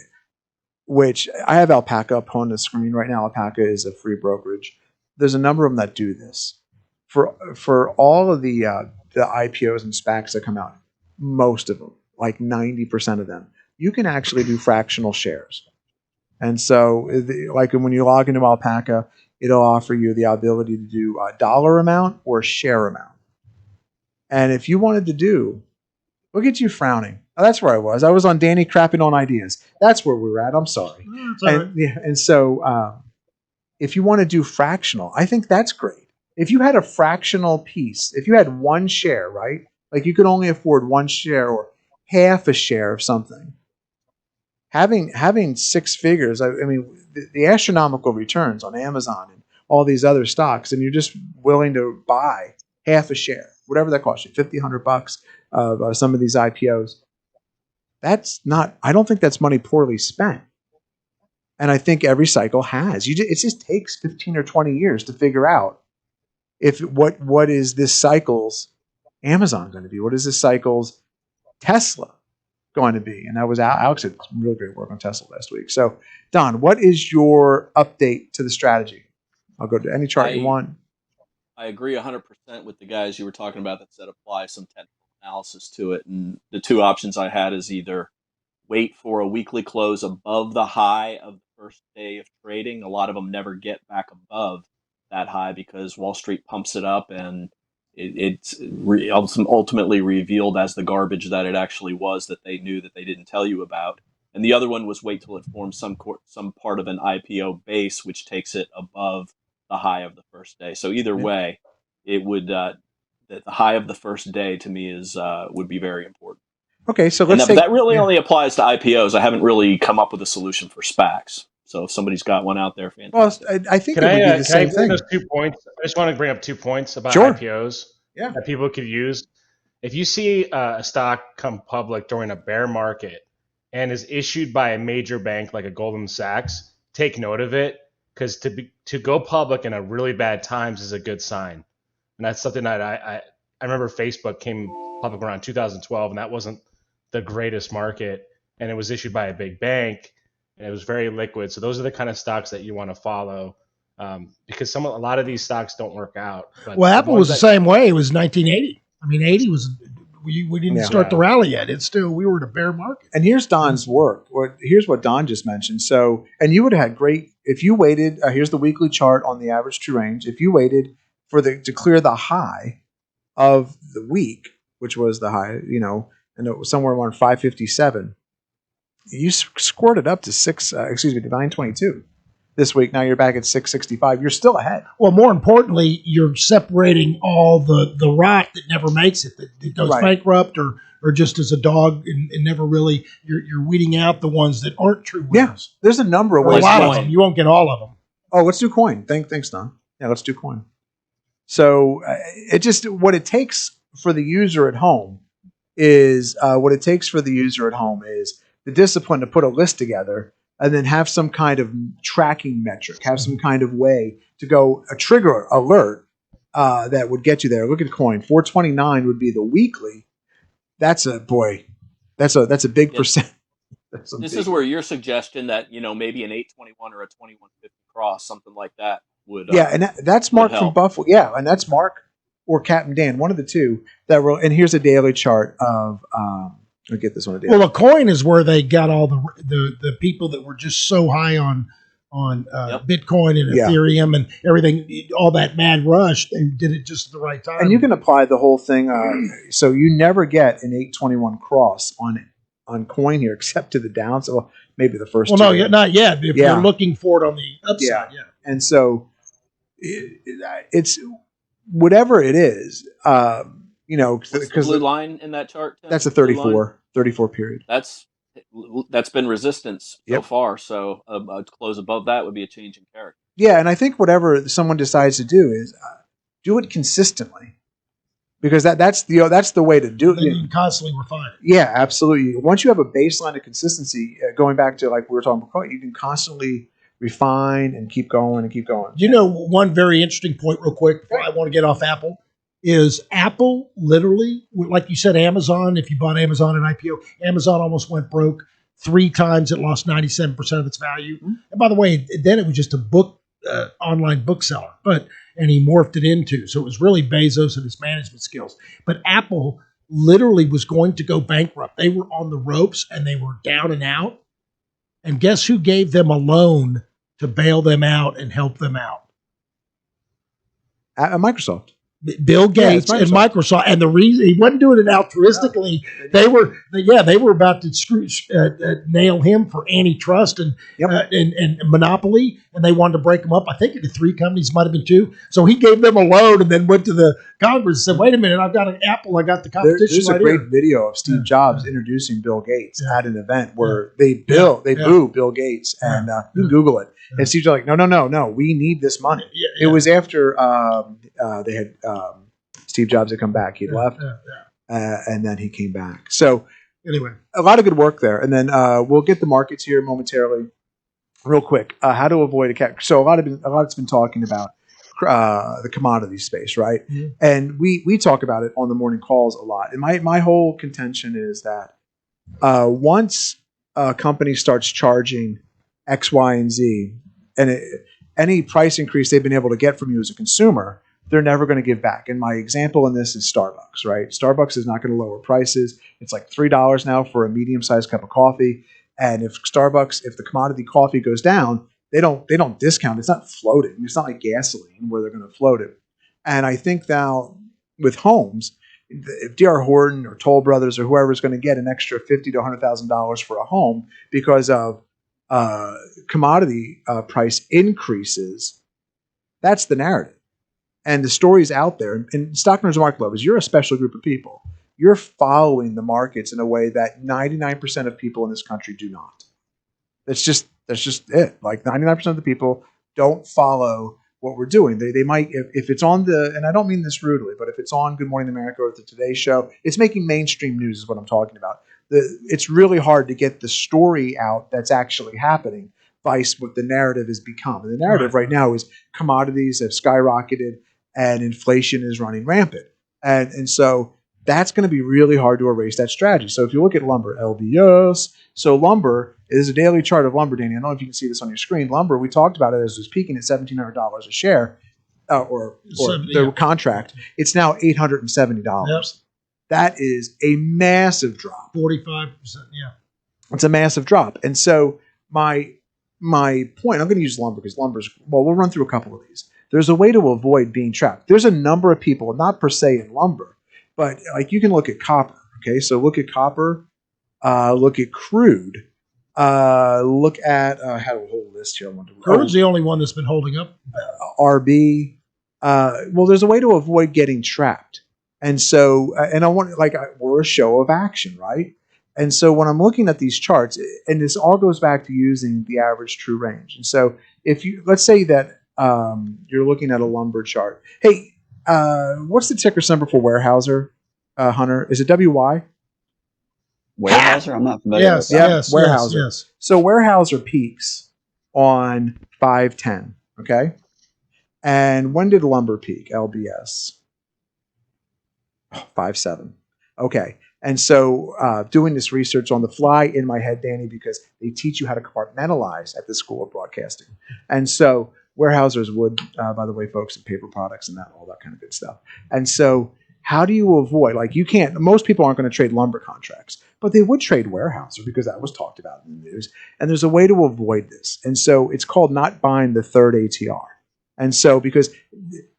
Which I have ALPACA up on the screen right now. ALPACA is a free brokerage. There's a number of them that do this. For all of the IPOs and SPACs that come out, most of them, like 90% of them, you can actually do fractional shares. And so, like when you log into ALPACA, it'll offer you the ability to do a dollar amount or share amount. And if you wanted to do Look at you frowning. Oh, that's where I was. I was on Danny crapping on ideas. That's where we were at. I'm sorry. And so if you want to do fractional, I think that's great. If you had a fractional piece, if you had one share, right? Like you could only afford one share or half a share of something. Having six figures, I mean, the astronomical returns on Amazon and all these other stocks, and you're just willing to buy half a share, whatever that costs you, $50, $100 of some of these IPOs. I don't think that's money poorly spent. And I think every cycle has. It just takes 15 or 20 years to figure out what is this cycle's Amazon going to be? What is this cycle's Tesla going to be? And that was Alex did some really great work on Tesla last week. So, Don, what is your update to the strategy? I'll go to any chart you want. I agree 100% with the guys you were talking about that said apply some technical analysis to it. And the two options I had is either wait for a weekly close above the high of the first day of trading. A lot of them never get back above that high because Wall Street pumps it up and it's ultimately revealed as the garbage that it actually was that they knew that they didn't tell you about. And the other one was wait till it forms some part of an IPO base, which takes it above the high of the first day. So either way, it would the high of the first day to me is would be very important. Okay, so that really only applies to IPOs. I haven't really come up with a solution for SPACs. So if somebody's got one out there, fantastic. Well, I think it would be the same thing. Those 2 points? I just want to bring up 2 points about IPOs that people could use. If you see a stock come public during a bear market and is issued by a major bank like a Goldman Sachs, take note of it because to go public in a really bad times is a good sign. And that's something that I remember Facebook came public around 2012, and that wasn't the greatest market, and it was issued by a big bank, and it was very liquid. So those are the kind of stocks that you want to follow because a lot of these stocks don't work out. But Apple was the same way. It was 1980. I mean, 80 was we didn't start the rally yet. It's still we were in a bear market. And here's Don's work. Here's what Don just mentioned. So, and you would have had great if you waited. Here's the weekly chart on the average true range. If you waited to clear the high of the week, which was the high, and it was somewhere around 557. You squirted up to 922 this week. Now you're back at 665. You're still ahead. Well, more importantly, you're separating all the rot that never makes it, that goes bankrupt or just as a dog and never really. You're weeding out the ones that aren't true winners. Yeah, there's a number of ways. A lot of them. You won't get all of them. Oh, let's do coin. Thanks, Don. Yeah, let's do coin. So what it takes for the user at home is the discipline to put a list together and then have some kind of tracking metric, have some kind of way to go a trigger alert that would get you there. Look at coin. 429 would be the weekly. That's a big percent. This is where your suggestion that maybe an 821 or a 2150 cross, something like that would and that's Mark from Buffalo. Yeah, and that's Mark or Captain Dan, one of the two that were. And here's a daily chart of. I'll get this one. Well, a coin is where they got all the people that were just so high on Bitcoin and Ethereum and everything, all that mad rush. They did it just at the right time. And you can apply the whole thing. So you never get an 821 cross on coin here, except to the downside. Well, maybe the first. Well, no, not yet. If you're looking for it on the upside, And so it's whatever it is. What's the blue line in that chart, Tim? That's a 34 period. That's been resistance so far. So a close above that would be a change in character. Yeah, and I think whatever someone decides to do is do it consistently, because that's the way to do it. You can constantly refine it. Yeah, absolutely. Once you have a baseline of consistency, going back to like we were talking about, you can constantly refine and keep going and keep going. One very interesting point, real quick, before I want to get off Apple. Is Apple literally, like you said, Amazon, if you bought Amazon at IPO, Amazon almost went broke 3 times. It lost 97% of its value. Mm-hmm. And by the way, then it was just a online bookseller, and he morphed it into. So it was really Bezos and his management skills. But Apple literally was going to go bankrupt. They were on the ropes and they were down and out. And guess who gave them a loan to bail them out and help them out? Microsoft. Bill Gates and Microsoft, and the reason he wasn't doing it altruistically, they were about to nail him for antitrust and monopoly, and they wanted to break him up. I think into 3 companies, might have been 2. So he gave them a loan and then went to the Congress and said, "Wait a minute, I've got an Apple, I got the competition." There's a great video of Steve Jobs introducing Bill Gates at an event where they boo Bill Gates, and you can Google it. And Steve's like, no, we need this money. It was after they had Steve Jobs had come back. He'd left, and then he came back. So anyway, a lot of good work there. And then we'll get the markets here momentarily, real quick. How to avoid a cat. So a lot's been talking about the commodity space, right? Mm-hmm. And we talk about it on the morning calls a lot. And my whole contention is that once a company starts charging X, Y, and Z, and any price increase they've been able to get from you as a consumer, they're never going to give back. And my example in this is Starbucks, right? Starbucks is not going to lower prices. It's like $3 now for a medium-sized cup of coffee. And if the commodity coffee goes down, they don't discount. It's not floating. It's not like gasoline where they're going to float it. And I think now with homes, if D.R. Horton or Toll Brothers or whoever is going to get an extra $50,000 to $100,000 for a home because of commodity price increases, that's the narrative. And the story's out there. And Stockner's Market Lovers, you're a special group of people. You're following the markets in a way that 99% of people in this country do not. That's just it. Like 99% of the people don't follow what we're doing. They might, if it's on and I don't mean this rudely, but if it's on Good Morning America or the Today Show, it's making mainstream news is what I'm talking about. It's really hard to get the story out that's actually happening, vice what the narrative has become. And the narrative right now is commodities have skyrocketed and inflation is running rampant. And so that's going to be really hard to erase that strategy. So if you look at lumber, LBS, so lumber is a daily chart of lumber, Danny. I don't know if you can see this on your screen. Lumber, we talked about it as it was peaking at $1,700 a share or the contract. It's now $870. Yep. That is a massive drop. 45%, yeah. It's a massive drop. And so my point, I'm going to use lumber because lumber's, well, we'll run through a couple of these. There's a way to avoid being trapped. There's a number of people, not per se in lumber, but like you can look at copper. Okay, so look at copper, look at crude, look at I had a whole list here. Crude's the only one that's been holding up. RB. Well, there's a way to avoid getting trapped, and so and I want we're a show of action, right? And so when I'm looking at these charts, and this all goes back to using the average true range. And so if you let's say that you're looking at a lumber chart. Hey, what's the ticker symbol for Weyerhaeuser, Hunter? Is it WY? Weyerhaeuser? I'm not familiar with that. Yes, Weyerhaeuser. Yes. So Weyerhaeuser peaks on 510, okay? And when did lumber peak, LBS? 5.7. Okay. And so doing this research on the fly in my head, Danny, because they teach you how to compartmentalize at the School of Broadcasting. And so Weyerhaeuser's wood, by the way, folks, and paper products and all that kind of good stuff. And so how do you avoid, most people aren't going to trade lumber contracts, but they would trade Weyerhaeuser because that was talked about in the news. And there's a way to avoid this. And so it's called not buying the third ATR. And so because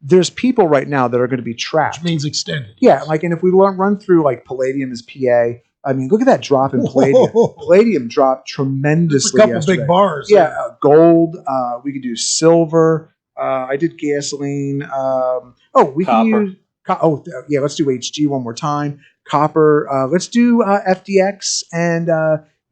there's people right now that are going to be trapped. Which means extended. Yeah, and if we run through palladium is PA, I mean, look at that drop in palladium. Palladium dropped tremendously. There's a couple big bars. Yeah, gold. We could do silver. I did gasoline. We can use. Let's do HG one more time. Copper. Let's do FDX and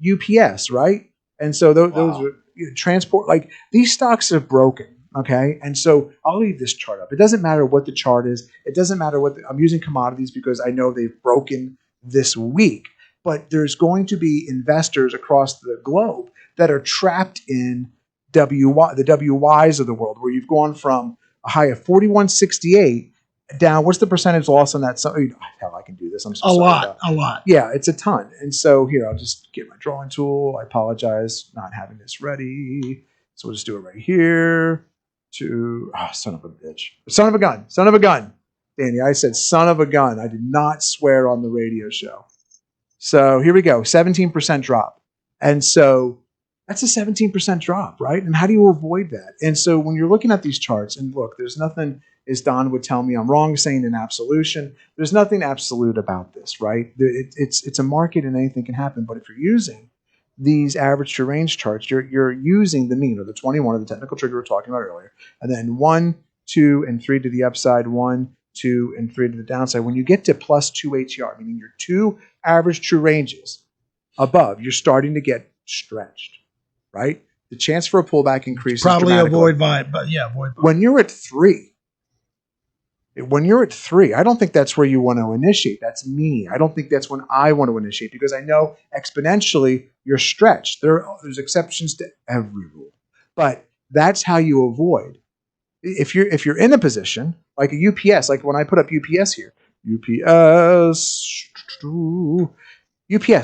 UPS, right? And so those are transport. These stocks have broken. Okay, and so I'll leave this chart up. It doesn't matter what the chart is. It doesn't matter I'm using commodities because I know they've broken this week. But there's going to be investors across the globe that are trapped in the WYs of the world, where you've gone from a high of 4168 down. What's the percentage loss on that? Hell, I can do this. I'm so sorry. A lot. Yeah, it's a ton. And so here, I'll just get my drawing tool. I apologize not having this ready. So we'll just do it right here. Son of a bitch. Son of a gun. Danny, I said son of a gun. I did not swear on the radio show. So here we go, 17% drop. And so that's a 17% drop, right? And how do you avoid that? And so when you're looking at these charts, and look, there's nothing as Don would tell me I'm wrong saying an absolution. There's nothing absolute about this, right? It's a market and anything can happen. But if you're using these average to range charts, you're using the mean, or the 21, or the technical trigger we were talking about earlier, and then 1, 2, and 3 to the upside, 1, 2, and 3 to the downside. When you get to plus 2 ATR, meaning your 2 average true ranges above, you're starting to get stretched, right? The chance for a pullback increases probably dramatically. avoid buy. When you're at 3, I don't think that's where you want to initiate. That's me. I don't think that's when I want to initiate, because I know exponentially you're stretched. There's exceptions to every rule, but that's how you avoid. If you're in a position like a UPS, like when I put up UPS here, UPS.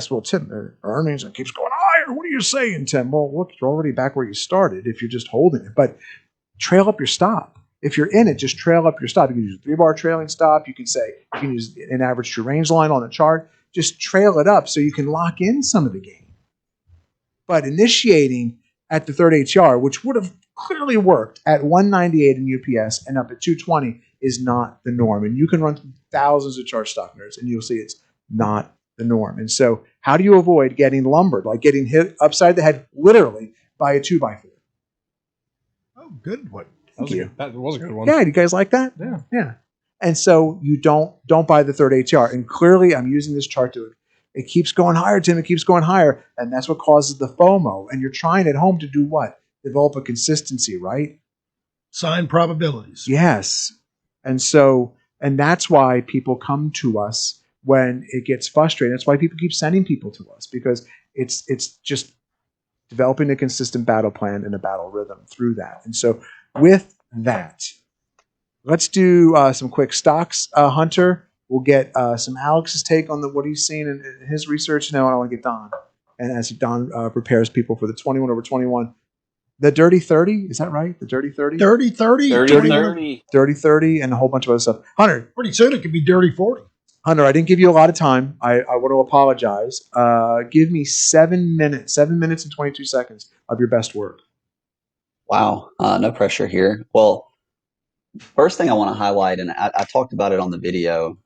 Well, Tim, their earnings and keeps going higher. What are you saying, Tim? Well, look, you're already back where you started if you're just holding it. But trail up your stop. If you're in it, just trail up your stop. You can use a 3-bar trailing stop. You can use an average true range line on the chart. Just trail it up so you can lock in some of the gain. But initiating at the third ATR, which would have clearly worked at 198 in UPS and up at 220, is not the norm. And you can run through thousands of chart stock nerds, and you'll see it's not the norm. And so how do you avoid getting lumbered, like getting hit upside the head literally by a 2x4? Oh, good one. That was a good one. Yeah, do you guys like that? Yeah. Yeah. And so you don't buy the third ATR. And clearly I'm using this chart to it keeps going higher, Tim. It keeps going higher. And that's what causes the FOMO. And you're trying at home to do what? Develop a consistency, right? Sign probabilities. Yes. And that's why people come to us when it gets frustrating. That's why people keep sending people to us, because it's just developing a consistent battle plan and a battle rhythm through that. And so with that, let's do some quick stocks. Hunter, we'll get some Alex's take on what he's seen in his research. Now I want to get Don. And as Don prepares people for the 21 over 21, the Dirty 30, is that right? The Dirty 30? Dirty 30? Dirty 30 and a whole bunch of other stuff. Hunter. Pretty soon it could be Dirty 40. Hunter, I didn't give you a lot of time. I want to apologize. Give me 7 minutes and 22 seconds of your best work. Wow. No pressure here. Well, first thing I want to highlight, and I talked about it on the video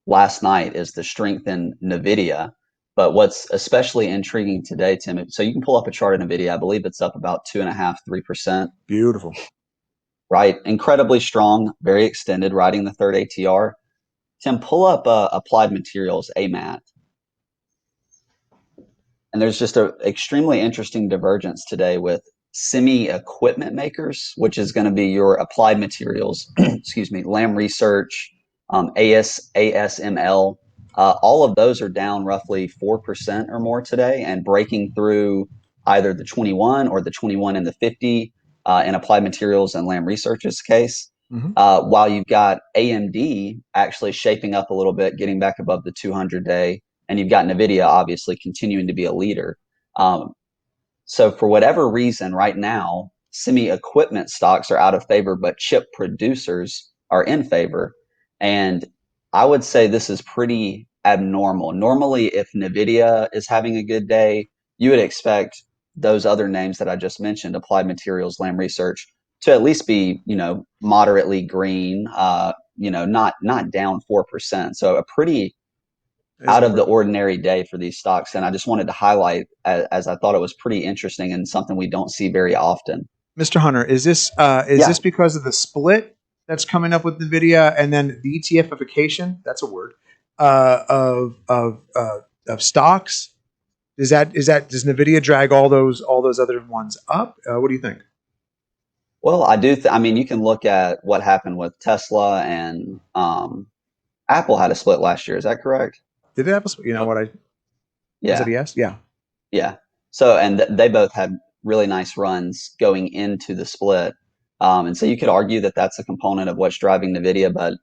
last night, is the strength in NVIDIA. But what's especially intriguing today, Tim, so you can pull up a chart in NVIDIA. I believe it's up about 2.5%, 3%. Beautiful. Right. Incredibly strong, very extended, riding the third ATR. Tim, pull up Applied Materials, AMAT. And there's just an extremely interesting divergence today with semi-equipment makers, which is going to be your Applied Materials, excuse me, Lam Research, ASML. All of those are down roughly 4% or more today and breaking through either the 21 or the 21 and the 50 in Applied Materials and Lam Research's case. Mm-hmm. While you've got AMD actually shaping up a little bit, getting back above the 200-day, and you've got NVIDIA obviously continuing to be a leader. So for whatever reason, right now, semi-equipment stocks are out of favor, but chip producers are in favor. And I would say this is pretty abnormal. Normally, if NVIDIA is having a good day, you would expect those other names that I just mentioned, Applied Materials, Lam Research, to at least be, moderately green, not down 4%. So a pretty out of the ordinary day for these stocks. And I just wanted to highlight, as I thought it was pretty interesting and something we don't see very often. Mr. Hunter, is this because of the split that's coming up with NVIDIA and then the ETFification, that's a word, of stocks? Does NVIDIA drag all those other ones up? What do you think? Well, I do. You can look at what happened with Tesla and Apple had a split last year. Is that correct? Did it have a split? You know what? Yeah. Is it a yes? Yeah. Yeah. So, and they both had really nice runs going into the split. And so you could argue that that's a component of what's driving NVIDIA, but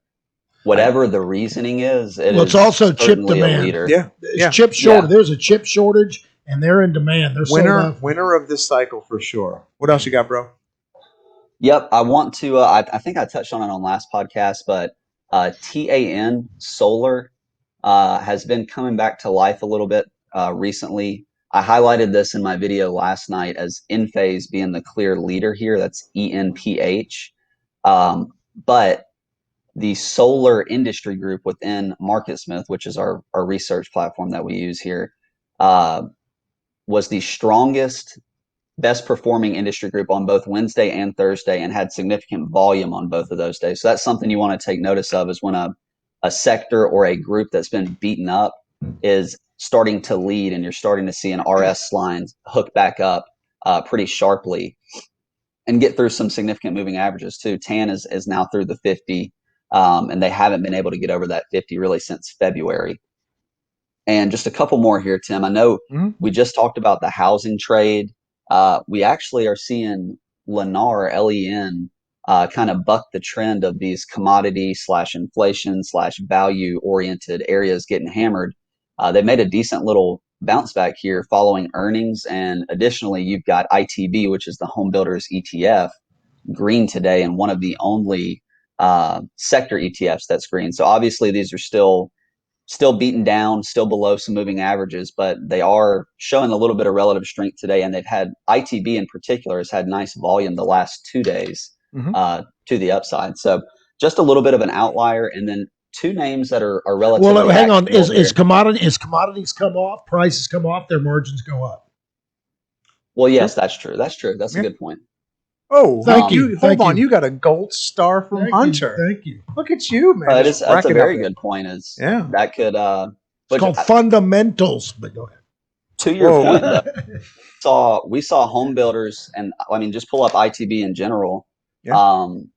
whatever the reasoning is, it's also chip demand. Yeah. It's chip shortage. Yeah. There's a chip shortage and they're in demand. They're winner of this cycle for sure. What else you got, bro? Yep. I want to, I think I touched on it on last podcast, but TAN Solar has been coming back to life a little bit recently. I highlighted this in my video last night as Enphase being the clear leader here. That's ENPH. But the solar industry group within MarketSmith, which is our research platform that we use here, was the strongest, best performing industry group on both Wednesday and Thursday, and had significant volume on both of those days. So that's something you want to take notice of, is when a sector or a group that's been beaten up is starting to lead, and you're starting to see an RS line hook back up pretty sharply and get through some significant moving averages too. TAN is now through the 50, and they haven't been able to get over that 50 really since February. And just a couple more here, Tim. I know we just talked about the housing trade. We actually are seeing Lennar, LEN, kind of buck the trend of these commodity / inflation / value oriented areas getting hammered. They made a decent little bounce back here following earnings. And additionally, you've got ITB, which is the home builders ETF, green today, and one of the only sector ETFs that's green. So obviously these are still beaten down, still below some moving averages, but they are showing a little bit of relative strength today. And they've had, ITB in particular has had nice volume the last 2 days to the upside. So just a little bit of an outlier. And then two names that are relatively. Well, hang on. Is commodities come off, prices come off, their margins go up? Well, yes, that's true. That's a good point. Oh, thank you. Hold on. You got a gold star from Hunter. Thank you. Look at you, man. That's a very good point. That could it's called fundamentals. But go ahead. To your point, though, we saw home builders, and I mean, just pull up ITB in general, and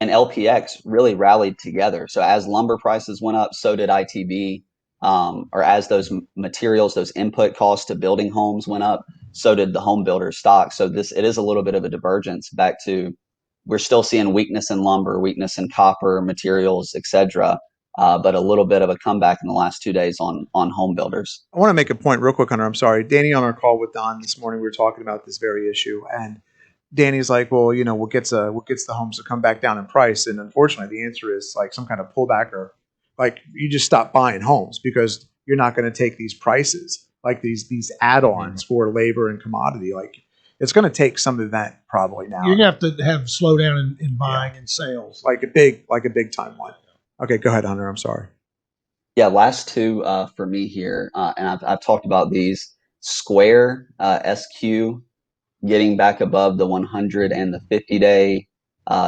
LPX really rallied together. So as lumber prices went up, so did ITB. Or as those materials, those input costs to building homes went up, so did the home builder stock. So it is a little bit of a divergence back to, we're still seeing weakness in lumber, weakness in copper, materials, etc. But a little bit of a comeback in the last 2 days on home builders. I want to make a point real quick, Hunter. I'm sorry. Danny, on our call with Don this morning, we were talking about this very issue, and Danny's like, well, what gets the homes to come back down in price? And unfortunately, the answer is like some kind of pullback, or like you just stop buying homes because you're not going to take these prices, like these add-ons for labor and commodity. Like it's going to take some event probably now. You're going to have slowdown in buying and sales, like a big time one. Okay, go ahead, Hunter. I'm sorry. Yeah, last two for me here, and I've talked about these. Square, SQ, getting back above the 100 and the 50-day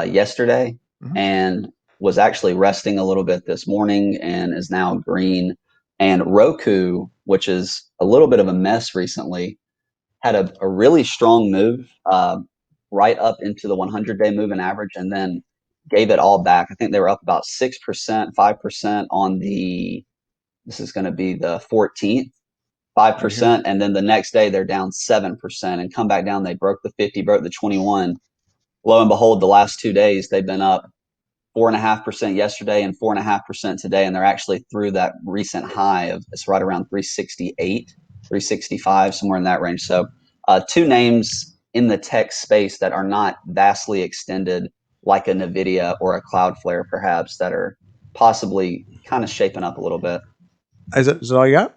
yesterday, and was actually resting a little bit this morning and is now green. And Roku, which is a little bit of a mess recently, had a really strong move right up into the 100-day moving average, and then gave it all back. I think they were up about 6%, 5% on this is going to be the 14th, 5%. And then the next day they're down 7% and come back down. They broke the 50, broke the 21. Lo and behold, the last 2 days, they've been up 4.5% yesterday and 4.5% today. And they're actually through that recent high of, it's right around 368, 365, somewhere in that range. So two names in the tech space that are not vastly extended, like a NVIDIA or a Cloudflare, perhaps, that are possibly kind of shaping up a little bit. Is that all you got?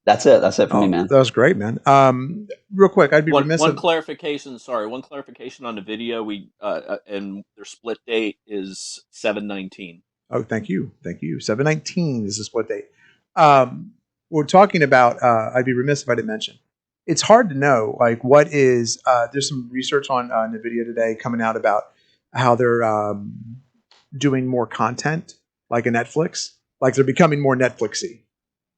That's it. That's it for me, man. That was great, man. Real quick, I'd be remiss. One clarification on the video. And their split date is 7/19. Oh, thank you. 7/19 is the split date. We're talking about. I'd be remiss if I didn't mention. It's hard to know, like, what is. There's some research on NVIDIA today coming out about how they're doing more content, like a Netflix. Like they're becoming more Netflixy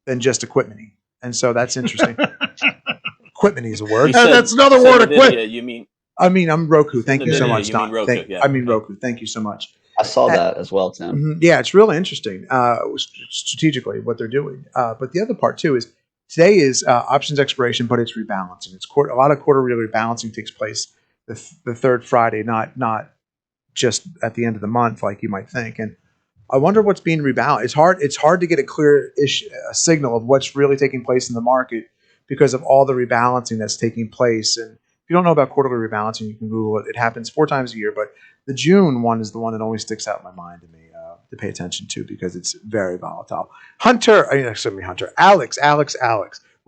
than just equipment-y. And so that's interesting. Equipment is a word. That's another word. Equipment. You mean? I mean, I'm Roku. Thank you so much, Don. I mean Roku. Thank you so much. I saw that as well, Tim. Yeah, it's really interesting strategically what they're doing. But the other part too is today is options expiration, but it's rebalancing. It's a lot of quarterly rebalancing takes place the third Friday, not just at the end of the month like you might think. And I wonder what's being rebalanced. It's hard to get a clear signal of what's really taking place in the market because of all the rebalancing that's taking place. And if you don't know about quarterly rebalancing, you can Google it. It happens 4 times a year, but the June one is the one that always sticks out in my mind to me to pay attention to because it's very volatile. Alex.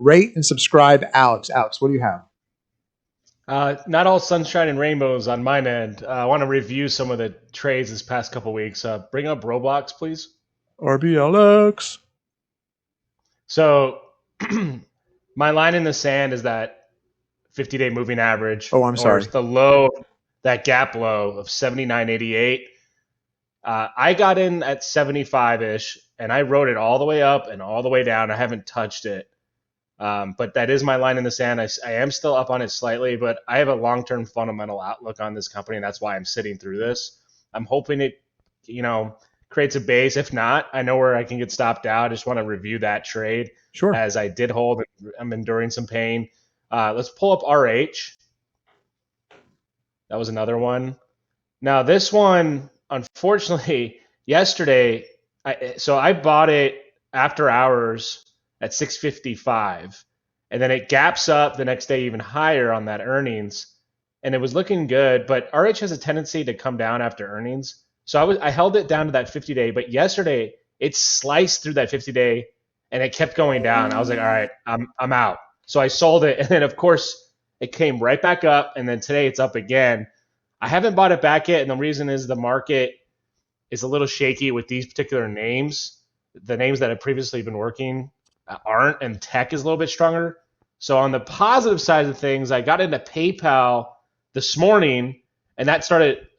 Rate and subscribe, Alex. Alex, what do you have? Not all sunshine and rainbows on my end. I want to review some of the trades this past couple weeks. Bring up Roblox, please. RBLX. So my line in the sand is that 50-day moving average. Oh, I'm sorry. Or the low, that gap low of 79.88. I got in at 75-ish, and I rode it all the way up and all the way down. I haven't touched it. But that is my line in the sand. I am still up on it slightly, but I have a long-term fundamental outlook on this company, and that's why I'm sitting through this. I'm hoping it, creates a base. If not, I know where I can get stopped out. I just want to review that trade. Sure. As I did hold, I'm enduring some pain. Let's pull up RH. That was another one. Now this one, unfortunately, yesterday, I bought it after hours at 655, and then it gaps up the next day even higher on that earnings, and it was looking good. But RH has a tendency to come down after earnings, so I held it down to that 50-day. But yesterday it sliced through that 50-day, and it kept going down. I was like, all right, I'm out. So I sold it, and then of course it came right back up, and then today it's up again. I haven't bought it back yet, and the reason is the market is a little shaky with these particular names. The names that have previously been working aren't, and tech is a little bit stronger. So on the positive side of things, I got into PayPal this morning, and that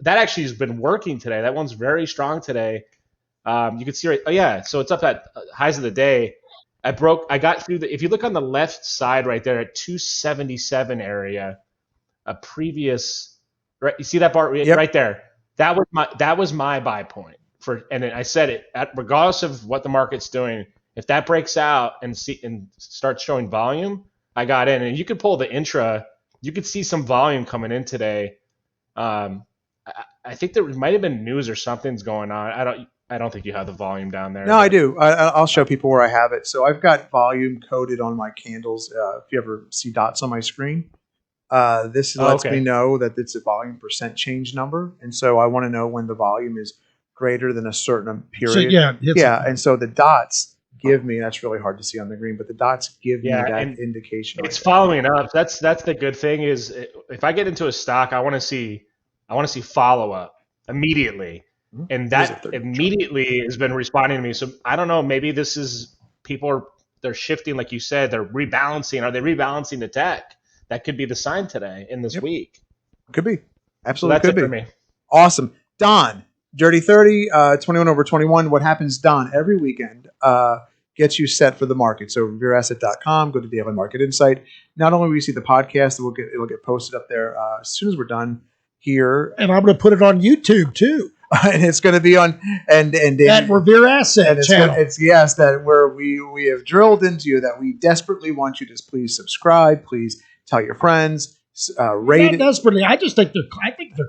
actually has been working today. That one's very strong today. You can see so it's up at highs of the day. I got through if you look on the left side right there at 277 area, a previous, right? You see that bar right there? That was my buy point and I said it regardless of what the market's doing. If that breaks out and starts showing volume, I got in. And you could pull the intra. You could see some volume coming in today. I think there might have been news or something's going on. I don't think you have the volume down there. No, I do. I'll show people where I have it. So I've got volume coded on my candles. If you ever see dots on my screen, this lets me know that it's a volume percent change number. And so I want to know when the volume is greater than a certain period. So, and so the dots give me, that's really hard to see on the green, but the dots give me that indication. It's following up. That's the good thing is if I get into a stock, I want to see follow up immediately. And that immediately has been responding to me. So I don't know, maybe this is they're shifting, like you said, they're rebalancing. Are they rebalancing the tech? That could be the sign today in this week. Could be. Absolutely could be. For me. Awesome. Don, Dirty 30, 21 over 21. What happens, Don, every weekend gets you set for the market. So revereasset.com, go to Daily Market Insight. Not only will you see the podcast, it'll get posted up there as soon as we're done here. And I'm going to put it on YouTube too. And it's going to be on and that Revere Asset channel. That where we have drilled into you that we desperately want you to please subscribe, please tell your friends, rate it. Desperately, I just think they're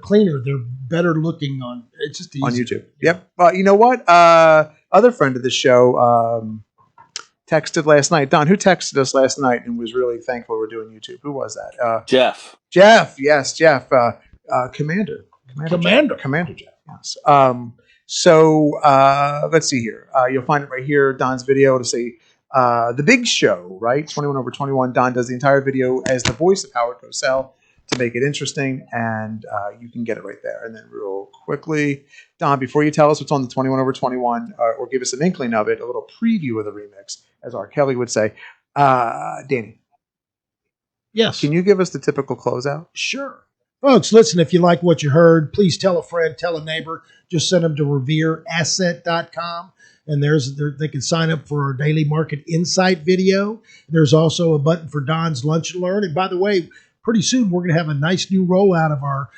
cleaner. They're better looking on. It's just easy. On YouTube. Yep. Well, you know what? Other friend of the show texted last night. Don, who texted us last night and was really thankful we're doing YouTube? Who was that? Jeff. Jeff. Yes, Jeff. Commander Jeff. Yes. So let's see here. You'll find it right here. Don's video to say the big show, right? 21 over 21. Don does the entire video as the voice of Howard Cosell to make it interesting, and you can get it right there. And then real quickly, Don, before you tell us what's on the 21 over 21, or give us an inkling of it, a little preview of the remix, as R. Kelly would say. Danny. Yes. Can you give us the typical closeout? Sure. Folks, listen, if you like what you heard, please tell a friend, tell a neighbor. Just send them to revereasset.com. And they can sign up for our daily market insight video. There's also a button for Don's Lunch and Learn. And by the way, pretty soon we're going to have a nice new rollout of our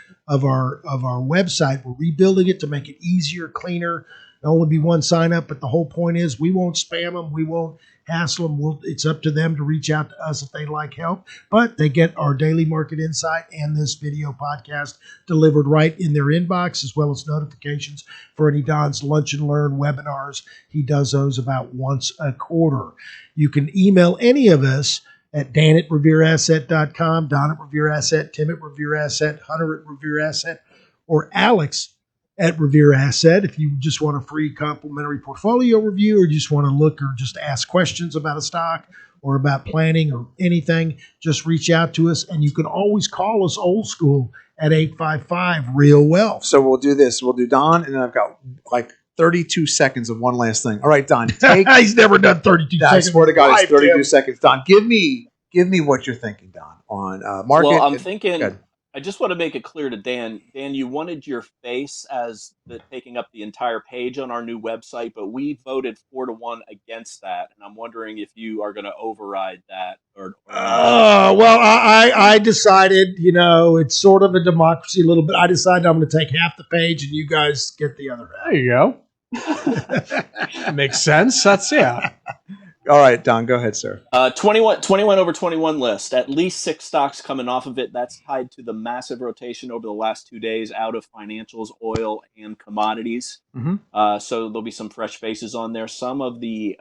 website. We're rebuilding it to make it easier, cleaner. There'll only be one sign up, but the whole point is we won't spam them. We won't hassle them. It's up to them to reach out to us if they'd like help. But they get our daily market insight and this video podcast delivered right in their inbox, as well as notifications for any Don's Lunch and Learn webinars. He does those about once a quarter. You can email any of us at Dan@RevereAsset.com, Don at Revere Asset, Tim at Revere Asset, Hunter at Revere Asset, or Alex at Revere Asset. If you just want a free complimentary portfolio review, or just want to look or just ask questions about a stock, or about planning or anything, just reach out to us. And you can always call us old school at 855 Real Wealth. So we'll do this. We'll do Don, and then I've got like 32 seconds of one last thing. All right, Don. He's never done 32 seconds. I swear to God, it's 32 seconds. Don, give me what you're thinking, Don, on market. Well, I'm thinking. I just want to make it clear to Dan. Dan, you wanted your face as taking up the entire page on our new website, but we voted 4-1 against that, and I'm wondering if you are going to override that or not. Well, I decided, it's sort of a democracy a little bit. I decided I'm going to take half the page, and you guys get the other half. There you go. Makes sense. That's All right, Don, go ahead, sir. 21 over 21 list. At least 6 stocks coming off of it. That's tied to the massive rotation over the last 2 days out of financials, oil, and commodities. Mm-hmm. So there'll be some fresh faces on there. Some of the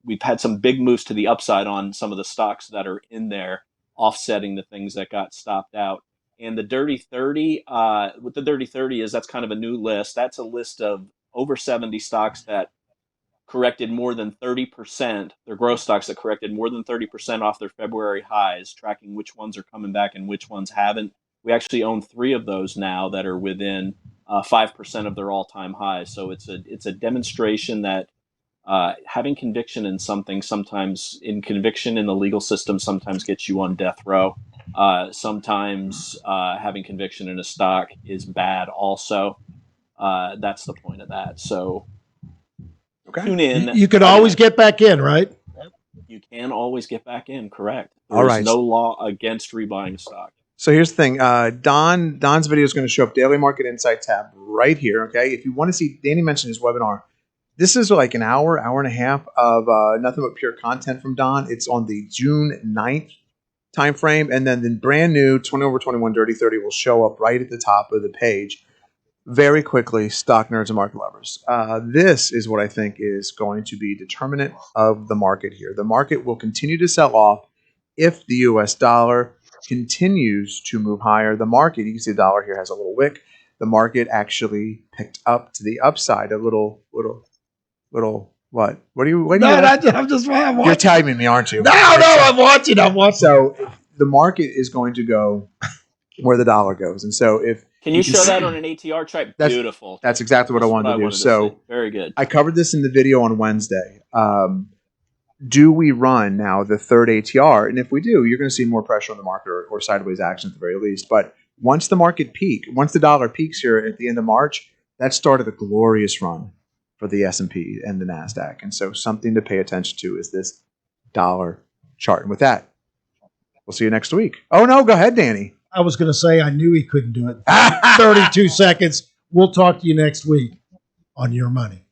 we've had some big moves to the upside on some of the stocks that are in there, offsetting the things that got stopped out. And the Dirty 30, what the Dirty 30 is, that's kind of a new list. That's a list of over 70 stocks that corrected more than 30%, their growth stocks that corrected more than 30% off their February highs, tracking which ones are coming back and which ones haven't. We actually own 3 of those now that are within 5% of their all-time highs. So it's a demonstration that having conviction in something sometimes, conviction in the legal system sometimes gets you on death row. Sometimes having conviction in a stock is bad also. That's the point of that. So tune in. You can always get back in, right? You can always get back in, correct. All right. There's no law against rebuying stock. So here's the thing. Don's video is going to show up Daily Market Insight tab right here, okay? If you want to see, Danny mentioned his webinar. This is like an hour and a half of nothing but pure content from Don. It's on the June 9th time frame, and then the brand new 20 over 21 Dirty 30 will show up right at the top of the page. Very quickly, stock nerds and market lovers. This is what I think is going to be determinant of the market here. The market will continue to sell off if the U.S. dollar continues to move higher. The market, you can see the dollar here has a little wick. The market actually picked up to the upside a little. What? What are you? I'm just. You're tagging me, aren't you? No, I'm watching. So the market is going to go where the dollar goes, and so if can you show that on an ATR chart? Beautiful. That's exactly what I wanted to do. So very good. I covered this in the video on Wednesday. Do we run now the third ATR? And if we do, you're going to see more pressure on the market or sideways action at the very least. But once the dollar peaks here at the end of March, that started a glorious run for the S&P and the NASDAQ. And so something to pay attention to is this dollar chart. And with that, we'll see you next week. Oh, no, go ahead, Danny. I was going to say I knew he couldn't do it. 32 seconds. We'll talk to you next week on Your Money.